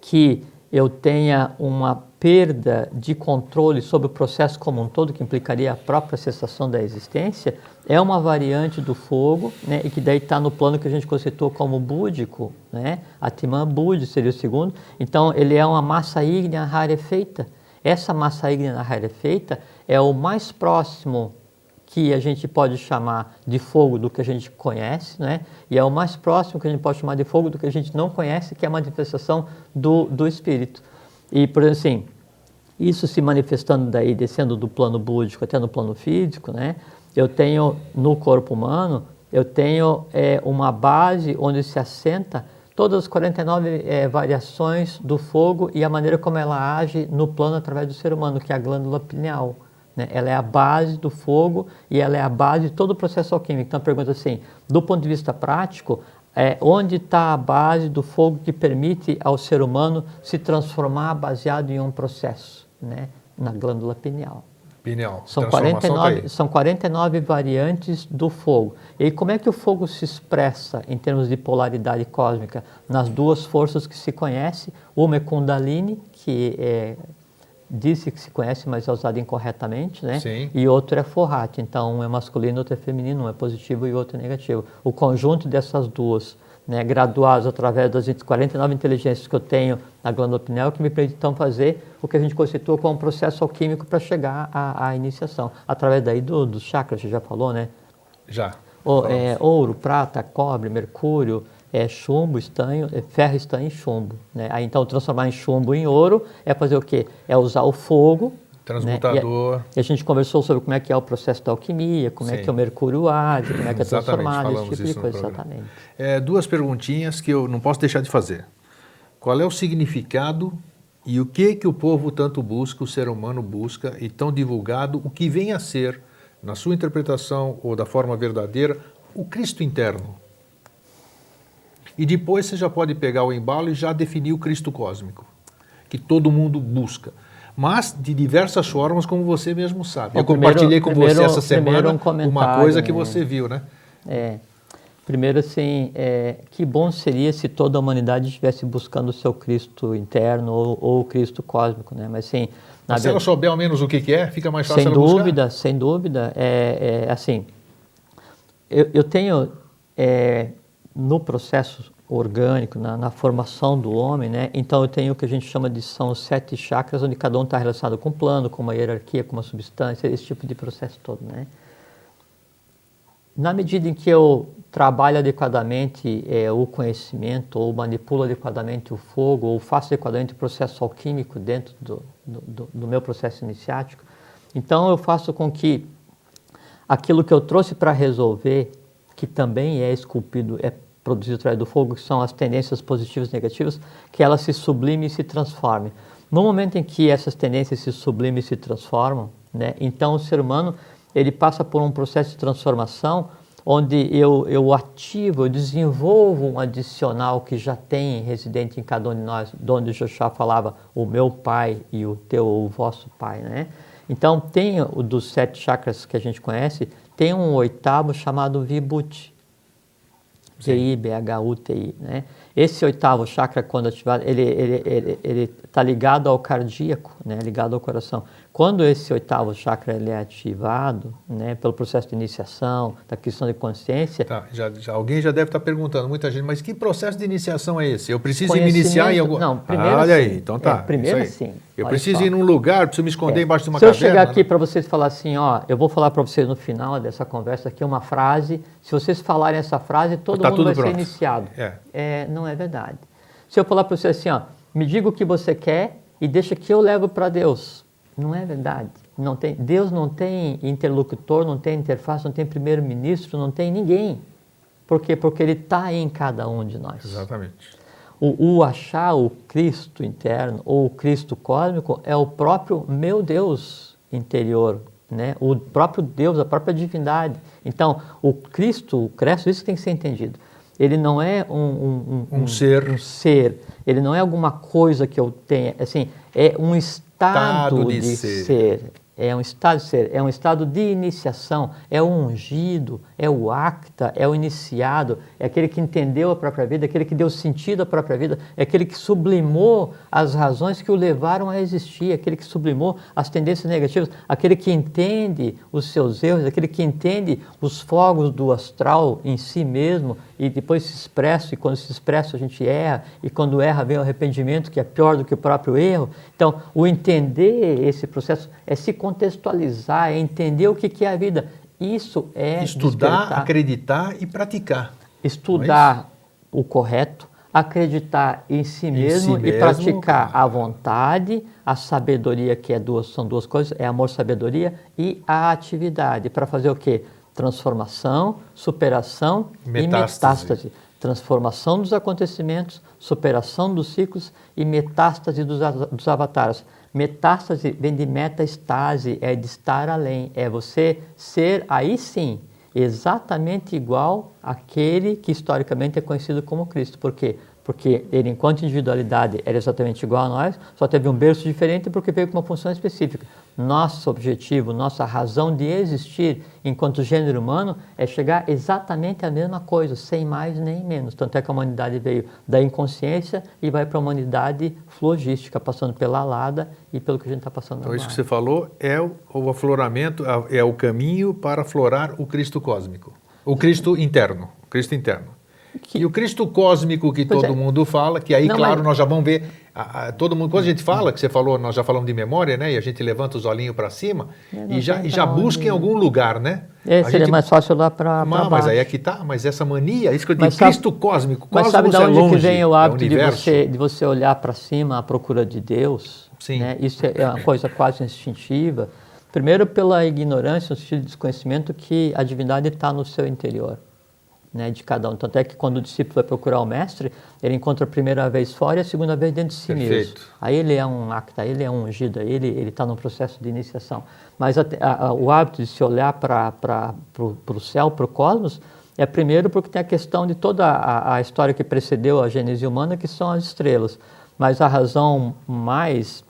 que eu tenha uma perda de controle sobre o processo como um todo, que implicaria a própria cessação da existência, é uma variante do fogo, né, e que daí está no plano que a gente conceitou como búdico, né, Atman Budi seria o segundo. Então, ele é uma massa ígnea rarefeita. Essa massa ígnea rarefeita é o mais próximo que a gente pode chamar de fogo do que a gente conhece, né? E é o mais próximo que a gente pode chamar de fogo do que a gente não conhece, que é a manifestação do espírito. E, por exemplo, assim, isso se manifestando daí, descendo do plano búdico até no plano físico, né? Eu tenho, no corpo humano, eu tenho uma base onde se assenta todas as 49 variações do fogo e a maneira como ela age no plano através do ser humano, que é a glândula pineal. Ela é a base do fogo e ela é a base de todo o processo alquímico. Então, a pergunta assim, do ponto de vista prático, onde está a base do fogo que permite ao ser humano se transformar baseado em um processo, né? Na glândula pineal. São 49 variantes do fogo. E aí, como é que o fogo se expressa em termos de polaridade cósmica? Nas duas forças que se conhece, uma é Kundalini, que disse que se conhece, mas é usado incorretamente, né? Sim. E outro é Forrat. Então, um é masculino, outro é feminino, um é positivo e outro é negativo. O conjunto dessas duas, né, graduadas através das 49 inteligências que eu tenho na glândula pineal, que me permite então fazer o que a gente conceitou como um processo alquímico para chegar à iniciação. Através daí dos chakras, você já falou, né? Já. Ouro, prata, cobre, mercúrio, chumbo, estanho, ferro, estanho e chumbo. Né? Aí, então, transformar em chumbo em ouro é fazer o quê? É usar o fogo. Transmutador. Né? E a gente conversou sobre como é que é o processo da alquimia, como é que é o mercúrio age, como é que é transformado, esse tipo de coisa. Exatamente. Duas perguntinhas que eu não posso deixar de fazer. Qual é o significado e o que o povo tanto busca, o ser humano busca, e tão divulgado, o que vem a ser, na sua interpretação ou da forma verdadeira, o Cristo interno? E depois você já pode pegar o embalo e já definir o Cristo cósmico, que todo mundo busca. Mas de diversas formas, como você mesmo sabe. Eu compartilhei com você essa semana uma coisa que você viu, né? Primeiro, assim, que bom seria se toda a humanidade estivesse buscando o seu Cristo interno ou o Cristo cósmico, né? Mas, assim, se ela souber ao menos o que é, fica mais fácil ela buscar. Sem dúvida. Assim, eu tenho, no processo orgânico, na formação do homem, né? Então eu tenho o que a gente chama de são os 7 chakras, onde cada um está relacionado com um plano, com uma hierarquia, com uma substância, esse tipo de processo todo, né? Na medida em que eu trabalho adequadamente o conhecimento, ou manipulo adequadamente o fogo, ou faço adequadamente o processo alquímico dentro do meu processo iniciático, então eu faço com que aquilo que eu trouxe para resolver, que também é esculpido, é produzido através do fogo, que são as tendências positivas e negativas, que elas se sublimem e se transformem. No momento em que essas tendências se sublimem e se transformam, né, então o ser humano ele passa por um processo de transformação onde eu ativo, eu desenvolvo um adicional que já tem residente em cada um de nós, onde Joshua falava o meu pai e o teu ou o vosso pai, né? Então tem o dos 7 chakras que a gente conhece, tem um 8º chamado Vibhuti, V-I-B-H-U-T-I, né? Esse 8º chakra, quando ativado, ele está ligado ao cardíaco, né? Ligado ao coração. Quando esse 8º chakra ele é ativado, né? Pelo processo de iniciação, da questão de consciência... Tá, alguém já deve estar perguntando, muita gente, mas que processo de iniciação é esse? Eu preciso me iniciar em algum... Não, primeiro olha sim. aí, então tá. Primeiro sim. Eu preciso ir num lugar, preciso me esconder embaixo de uma caverna. Se eu chegar aqui para vocês falar assim, eu vou falar para vocês no final dessa conversa aqui uma frase, se vocês falarem essa frase, todo mundo vai ser iniciado. Não é verdade. Se eu falar para vocês assim, me diga o que você quer e deixa que eu levo para Deus. Não é verdade. Deus não tem interlocutor, não tem interface, não tem primeiro-ministro, não tem ninguém. Por quê? Porque Ele está em cada um de nós. Exatamente. O achar o Cristo interno ou o Cristo cósmico é o próprio meu Deus interior, né? O próprio Deus, a própria divindade. Então, o Cristo, o Cristo, isso tem que ser entendido. Ele não é um ser, ele não é alguma coisa que eu tenha, assim, é um estado de ser. É um estado de ser, é um estado de iniciação, é o ungido, é o acta, é o iniciado, é aquele que entendeu a própria vida, é aquele que deu sentido à própria vida, é aquele que sublimou as razões que o levaram a existir, é aquele que sublimou as tendências negativas, aquele que entende os seus erros, aquele que entende os fogos do astral em si mesmo e depois se expressa, e quando se expressa a gente erra, e quando erra vem o arrependimento, que é pior do que o próprio erro. Então, o entender esse processo é se contextualizar, é entender o que é a vida. Isso é estudar, acreditar e praticar. Estudar o correto, acreditar em si mesmo e praticar a vontade, a sabedoria, que são duas coisas, é amor, sabedoria, e a atividade. Para fazer o quê? Transformação, superação e metástase. Transformação dos acontecimentos, superação dos ciclos e metástase dos avatares. Metástase vem de metaestase, é de estar além, é você ser, aí sim, exatamente igual àquele que historicamente é conhecido como Cristo. Por quê? Porque ele, enquanto individualidade, era exatamente igual a nós, só teve um berço diferente porque veio com uma função específica. Nosso objetivo, nossa razão de existir enquanto gênero humano é chegar exatamente à mesma coisa, sem mais nem menos. Tanto é que a humanidade veio da inconsciência e vai para a humanidade flogística, passando pela alada e pelo que a gente está passando agora. Então isso que você falou é o afloramento, é o caminho para aflorar o Cristo cósmico, o Cristo interno, o Cristo interno. E o Cristo cósmico que todo mundo fala, que aí, não, claro, nós já vamos ver, todo mundo, quando a gente fala, que você falou, nós já falamos de memória, né? E a gente levanta os olhinhos para cima e já busca em algum lugar, né? Seria mais fácil lá para baixo. Mas aí é que tá, mas essa mania, isso que eu digo, Cristo cósmico, mas sabe de onde longe, que vem o hábito de você olhar para cima à procura de Deus? Sim. Né? Isso é uma coisa quase instintiva. Primeiro pela ignorância, no sentido de desconhecimento que a divindade está no seu interior. Né, de cada um. Tanto é que quando o discípulo vai procurar o mestre, ele encontra a primeira vez fora e a segunda vez dentro de si mesmo. Aí ele é um acta, ele é um ungido, ele está num processo de iniciação. Mas o hábito de se olhar para o céu, para o cosmos, é primeiro porque tem a questão de toda a história que precedeu a gênese humana, que são as estrelas. Mas a razão mais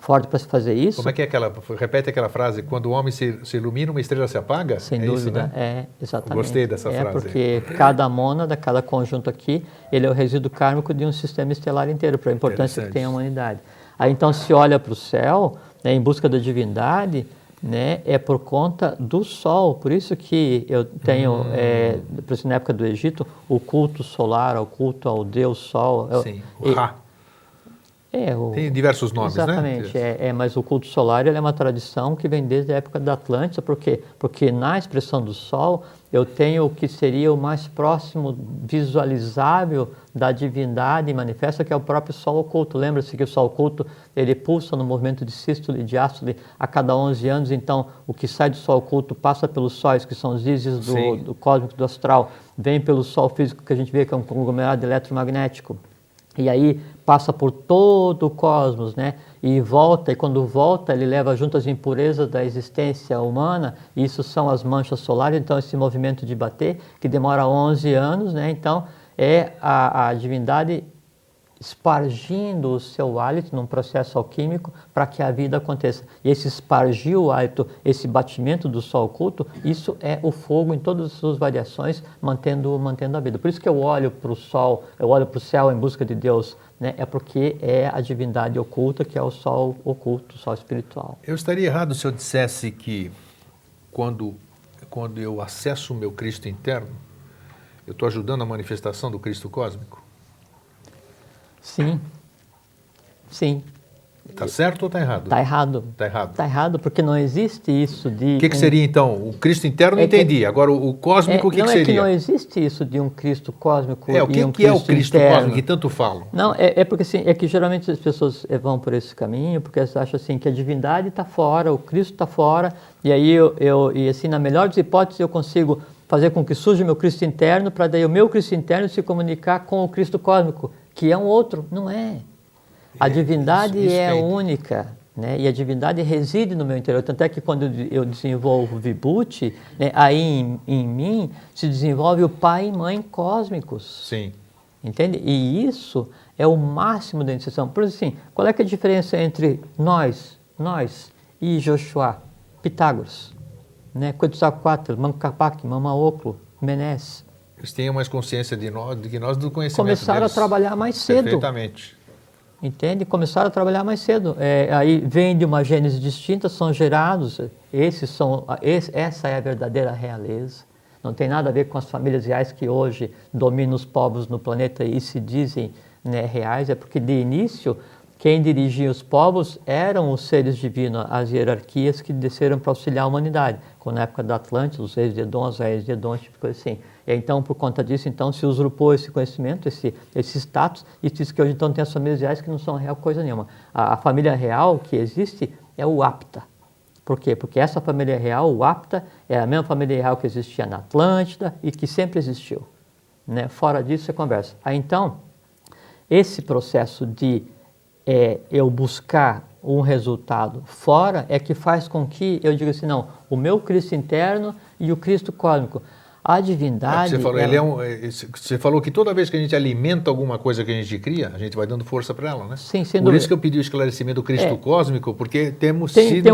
forte para se fazer isso... Como é que é aquela... Repete aquela frase, quando o homem se ilumina, uma estrela se apaga? Sem dúvida, isso, né? Exatamente. Eu gostei dessa frase. Porque cada mônada, cada conjunto aqui, ele é o resíduo kármico de um sistema estelar inteiro, para a importância que tem a humanidade. Aí então se olha para o céu, né, em busca da divindade, né, é por conta do Sol. Por isso que eu tenho, por exemplo, na época do Egito, o culto solar, o culto ao Deus Sol. Sim, o Ra. Tem diversos nomes, exatamente, né? Mas o culto solar ele é uma tradição que vem desde a época da Atlântida, por quê? Porque na expressão do Sol eu tenho o que seria o mais próximo visualizável da divindade manifesta, que é o próprio Sol oculto. Lembra-se que o Sol oculto ele pulsa no movimento de sístole e diástole a cada 11 anos, então o que sai do Sol oculto passa pelos sóis, que são os ísis do cósmico, do astral, vem pelo Sol físico que a gente vê que é um conglomerado eletromagnético. E aí passa por todo o cosmos, né? E volta, e quando volta ele leva junto as impurezas da existência humana, e isso são as manchas solares, então esse movimento de bater, que demora 11 anos, né? Então é a divindade espargindo o seu hálito num processo alquímico para que a vida aconteça. E esse espargir o hálito, esse batimento do sol oculto, isso é o fogo em todas as suas variações, mantendo a vida. Por isso que eu olho para o sol, eu olho para o céu em busca de Deus, né? É porque é a divindade oculta que é o sol oculto, o sol espiritual. Eu estaria errado se eu dissesse que quando eu acesso o meu Cristo interno, eu estou ajudando a manifestação do Cristo cósmico? Sim. Está certo ou está errado? Está errado. Está errado. Está errado porque não existe isso de... O que seria então? O Cristo interno entendi. Agora o cósmico o que seria? Não é que não existe isso de um Cristo cósmico e um Cristo é o Cristo interno. Cósmico que tanto falam? Não, é porque assim, é que geralmente as pessoas vão por esse caminho porque elas acham assim que a divindade está fora, o Cristo está fora, e aí e assim, na melhor das hipóteses eu consigo fazer com que surja o meu Cristo interno para daí o meu Cristo interno se comunicar com o Cristo cósmico, que é um outro. Não é. A divindade isso é única, né? E a divindade reside no meu interior. Tanto é que quando eu desenvolvo o Vibhuti, né, aí em mim se desenvolve o pai e mãe cósmicos. Sim. Entende? E isso é o máximo da iniciação. Por exemplo, assim, qual é que é a diferença entre nós e Joshua? Pitágoras, né? Quetzalcóatl, Mancapac, Mamaoclo, Menes. Eles tinham mais consciência de nós do que nós do conhecimento Começaram deles. A trabalhar mais cedo. Perfeitamente. Entende? Começaram a trabalhar mais cedo. Aí vem de uma gênese distinta, são gerados. Essa é a verdadeira realeza. Não tem nada a ver com as famílias reais que hoje dominam os povos no planeta e se dizem, né, reais. É porque de início quem dirigia os povos eram os seres divinos, as hierarquias que desceram para auxiliar a humanidade. Como na época da Atlântida, os reis de Edom, os reis de Edom, tipo assim. E então, por conta disso, então, se usurpou esse conhecimento, esse status, e diz que hoje então tem as famílias reais que não são real coisa nenhuma. A família real que existe é o Apta. Por quê? Porque essa família real, o Apta, é a mesma família real que existia na Atlântida e que sempre existiu. Né? Fora disso, é conversa. Aí então, esse processo de eu buscar um resultado fora é que faz com que eu diga assim, não, o meu Cristo interno e o Cristo cósmico. A divindade... Você falou que toda vez que a gente alimenta alguma coisa que a gente cria, a gente vai dando força para ela, né? Sim, sem Por dúvida. isso que eu pedi o esclarecimento do Cristo cósmico, porque tem um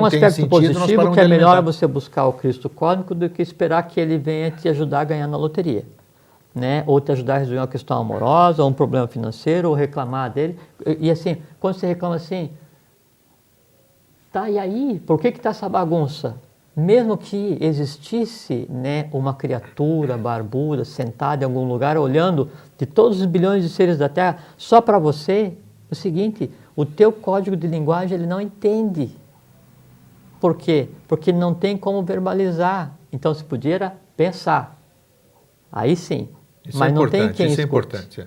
aspecto positivo que é melhor você buscar o Cristo cósmico do que esperar que ele venha te ajudar a ganhar na loteria. Né? Ou te ajudar a resolver uma questão amorosa, ou um problema financeiro, ou reclamar dele. E assim, quando você reclama assim, tá, e aí? Por que está essa bagunça? mesmo que existisse, né, uma criatura barbuda sentada em algum lugar olhando de todos os bilhões de seres da Terra, só para você, é o seguinte, o teu código de linguagem ele não entende. Por quê? Porque não tem como verbalizar. Então se podia era pensar. Aí sim. Isso mas é não tem importante, quem isso é escute. importante. É.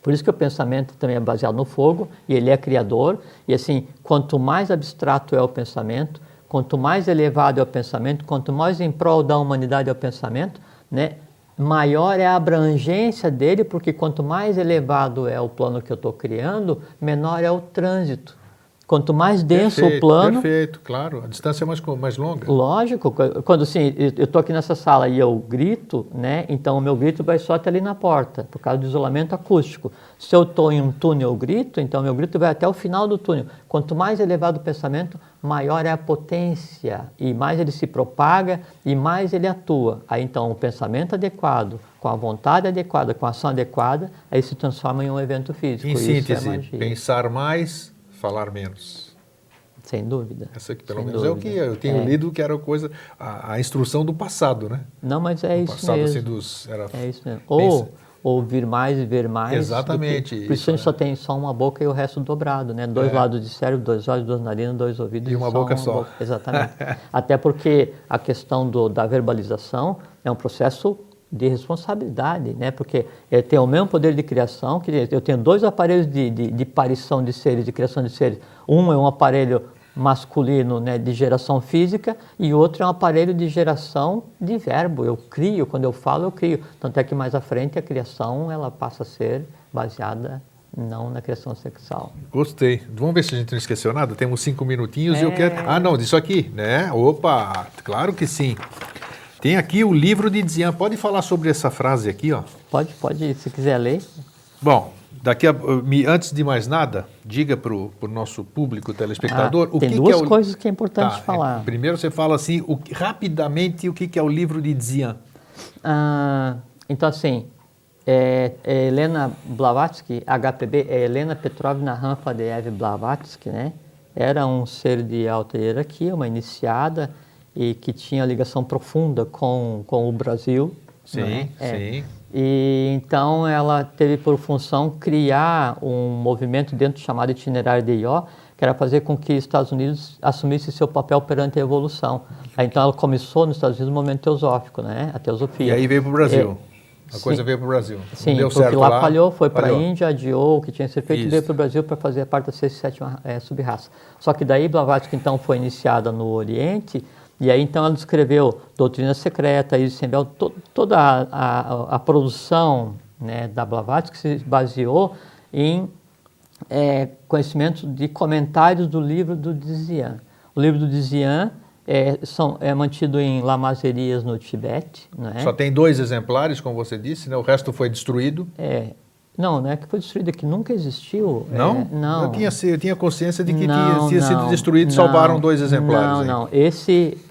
Por isso que o pensamento também é baseado no fogo, e ele é criador, e assim, quanto mais abstrato é o pensamento, quanto mais elevado é o pensamento, quanto mais em prol da humanidade é o pensamento, né, maior é a abrangência dele, porque quanto mais elevado é o plano que eu estou criando, menor é o trânsito. Quanto mais denso o plano... Perfeito, claro. A distância é mais longa. Lógico. Quando assim, eu estou aqui nessa sala e eu grito, né? Então o meu grito vai só até ali na porta, por causa do isolamento acústico. Se eu estou em um túnel, eu grito, então meu grito vai até o final do túnel. Quanto mais elevado o pensamento, maior é a potência, e mais ele se propaga, e mais ele atua. Aí então o pensamento adequado, com a vontade adequada, com a ação adequada, aí se transforma em um evento físico. Em Isso síntese, é magia. pensar mais, falar menos. Sem dúvida. Essa aqui, pelo Sem menos, dúvida. é o que eu tenho lido, que era a instrução do passado, né? Não, mas é isso passado, mesmo. assim, era... É isso mesmo. Ou ouvir mais e ver mais. Exatamente. Por isso a gente só tem só uma boca e o resto dobrado, né? Dois lados de cérebro, 2 olhos, 2 narinas, 2 ouvidos E uma boca só. Exatamente. Até porque a questão da verbalização é um processo de responsabilidade, né? Porque ele tem o mesmo poder de criação, que eu tenho 2 aparelhos de parição de seres, de criação de seres. Um é um aparelho masculino, né, de geração física, e outro é um aparelho de geração de verbo. Eu crio, quando eu falo, eu crio. Tanto é que mais à frente a criação ela passa a ser baseada não na criação sexual. Gostei. Vamos ver se a gente não esqueceu nada. Temos 5 minutinhos e eu quero... Ah, não, disso aqui, né? Opa, claro que sim. Tem aqui o livro de Dzyan. Pode falar sobre essa frase aqui, ó? Pode, se quiser ler. Bom, antes de mais nada, diga para o nosso público telespectador tem duas coisas que é importante falar. Primeiro você fala assim, rapidamente, o que é o livro de Dzyan. Então assim, Helena Blavatsky, HPB, é Helena Petrovna Rafadeev Blavatsky, né? Era um ser de alta hierarquia, uma iniciada, e que tinha ligação profunda com o Brasil. Sim, sim. E então ela teve por função criar um movimento dentro do chamado itinerário de Ió, que era fazer com que os Estados Unidos assumisse seu papel perante a evolução. Aí, então ela começou nos Estados Unidos no movimento teosófico, né? A teosofia. E aí veio para o Brasil. A coisa veio para o Brasil. Sim, não deu porque certo lá falhou, foi para a falhou. Índia, adiou o que tinha que ser feito, e veio para o Brasil para fazer a parte da 6ª e 7ª sub-raça. Só que daí Blavatsky então foi iniciada no Oriente, e aí então ela descreveu doutrina secreta, toda a produção, né, da Blavatsky se baseou em conhecimentos de comentários do livro do Dzyan. O livro do Dzyan é mantido em lamazerias no Tibete. Né? Só tem 2 exemplares, como você disse, né? O resto foi destruído. Não é que foi destruído, é que nunca existiu. Não? Não. Eu tinha consciência de que tinha sido destruído e salvaram 2 exemplares. Não.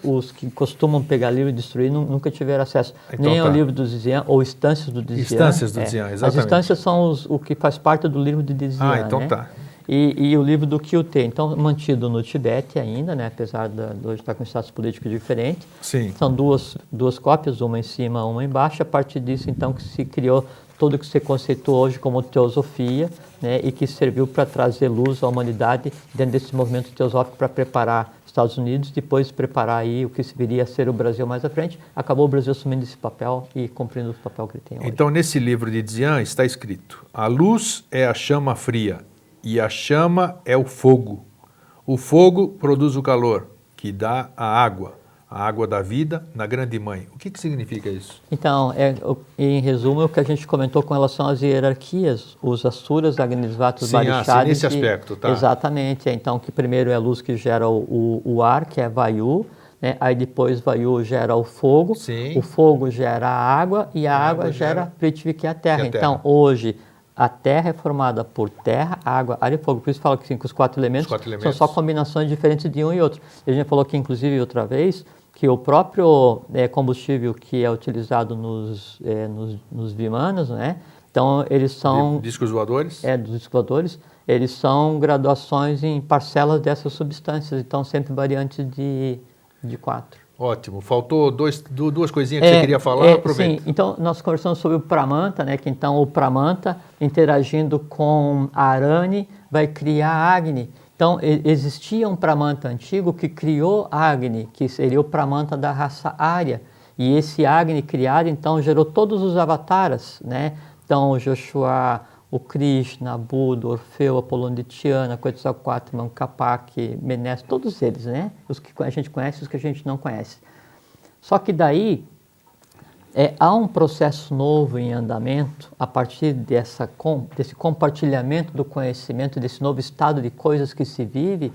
Os que costumam pegar livro e destruir nunca tiveram acesso. Então, nem ao livro do Dzyan, ou Instâncias do Dzyan. Instâncias do Dzyan, exatamente. As instâncias são o que faz parte do livro de Dzyan. Então né? tá. E o livro do Kyute, então mantido no Tibete ainda, né? Apesar de hoje estar com status político diferente. Sim. São duas cópias, uma em cima, uma embaixo. A partir disso, então, que se criou tudo o que se conceitua hoje como teosofia, né? E que serviu para trazer luz à humanidade dentro desse movimento teosófico para preparar Estados Unidos, depois preparar aí o que se viria a ser o Brasil mais à frente. Acabou o Brasil assumindo esse papel e cumprindo o papel que ele tem hoje. Então, nesse livro de Dzyan está escrito: a luz é a chama fria e a chama é o fogo. O fogo produz o calor, que dá a água da vida na grande mãe. O que significa isso? Então, em resumo, é o que a gente comentou com relação às hierarquias, os Asuras, Agnisvatas, Varishads. Nesse aspecto, tá? Exatamente. Então, que primeiro é a luz que gera o ar, que é Vayu, né? Aí depois Vayu gera o fogo, o fogo gera a água e a água gera Prithvi, que é a terra. Então, hoje, a terra é formada por terra, água, ar e fogo. Por isso fala que os 4 elementos são só combinações diferentes de um e outro. A gente falou que, inclusive, outra vez, que o próprio combustível que é utilizado nos Vimanas, né? Então, eles são... Discos voadores? Dos discos voadores. Eles são graduações em parcelas dessas substâncias, então sempre variantes de 4. Ótimo. Faltou duas coisinhas que você queria falar, aproveita. Sim, então nós conversamos sobre o Pramanta, né? Que então o Pramanta interagindo com a Arani vai criar Agni. Então existia um Pramanta antigo que criou Agni, que seria o Pramanta da raça Arya. E esse Agni criado então gerou todos os avataras, né? Então o Joshua, o Krishna, Buda, Orfeu, Apolônio de Tiana, Quetzalcoatl, Capac, Menes, todos eles, né? Os que a gente conhece e os que a gente não conhece. Só que daí há um processo novo em andamento a partir desse compartilhamento do conhecimento, desse novo estado de coisas que se vive,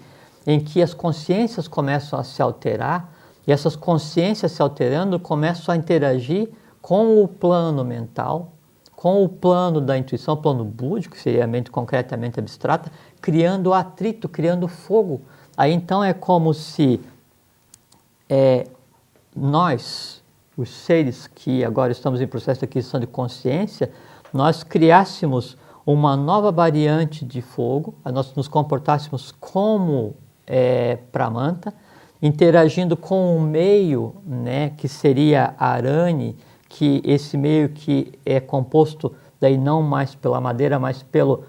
em que as consciências começam a se alterar e essas consciências se alterando começam a interagir com o plano mental, com o plano da intuição, o plano búdico, que seria a mente concretamente abstrata, criando atrito, criando fogo. Aí então é como se nós, os seres que agora estamos em processo de aquisição de consciência, nós criássemos uma nova variante de fogo, nós nos comportássemos como Pramanta, interagindo com um meio, né, que seria Arani, que esse meio que é composto daí não mais pela madeira, mas pela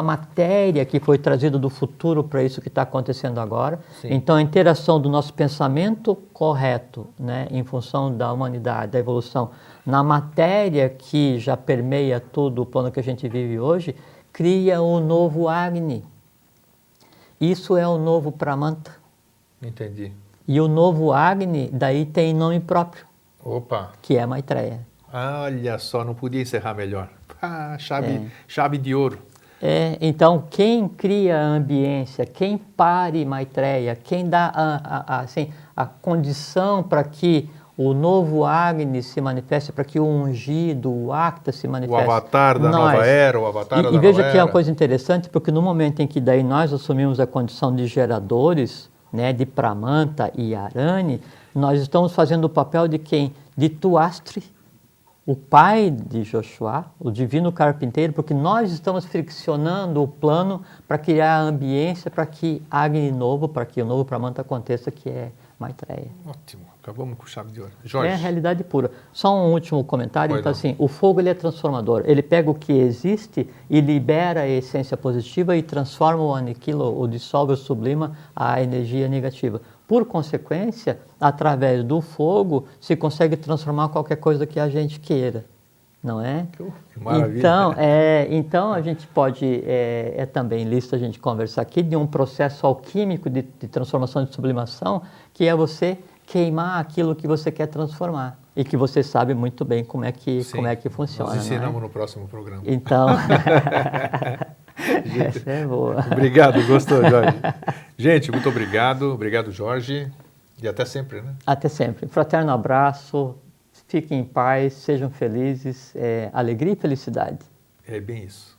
matéria que foi trazida do futuro para isso que está acontecendo agora. Sim. Então a interação do nosso pensamento correto, né, em função da humanidade, da evolução, na matéria que já permeia todo o plano que a gente vive hoje, cria o novo Agni. Isso é o novo Pramanta. Entendi. E o novo Agni, daí tem nome próprio. Opa! Que é Maitreya. Olha só, não podia encerrar melhor. Chave de ouro. Então, quem cria a ambiência, quem pare Maitreya, quem dá a condição para que o novo Agni se manifeste, para que o ungido, o Acta se manifeste. O avatar da nova era, o avatar da nova era. E veja que é uma coisa interessante, porque no momento em que daí nós assumimos a condição de geradores, né, de Pramanta e Arani, nós estamos fazendo o papel de quem? De Tuastri, o pai de Joshua, o divino carpinteiro, porque nós estamos friccionando o plano para criar a ambiência para que Agni novo, para que o novo Pramanta aconteça, que é Maitreya. Ótimo, acabamos com chave de ouro. Jorge. É a realidade pura. Só um último comentário, então assim, o fogo ele é transformador, ele pega o que existe e libera a essência positiva e transforma ou aniquila, ou dissolve ou sublima a energia negativa. Por consequência, através do fogo, se consegue transformar qualquer coisa que a gente queira, não é? Que maravilha. Então a gente pode, também lícito a gente conversar aqui de um processo alquímico de transformação de sublimação, que é você queimar aquilo que você quer transformar e que você sabe muito bem como é que funciona. Nós ensinamos no próximo programa. Então... Essa é boa. Obrigado, gostou, Jorge. Gente, muito obrigado. Obrigado, Jorge. E até sempre, né? Até sempre. Fraterno abraço. Fiquem em paz, sejam felizes. Alegria e felicidade. É bem isso.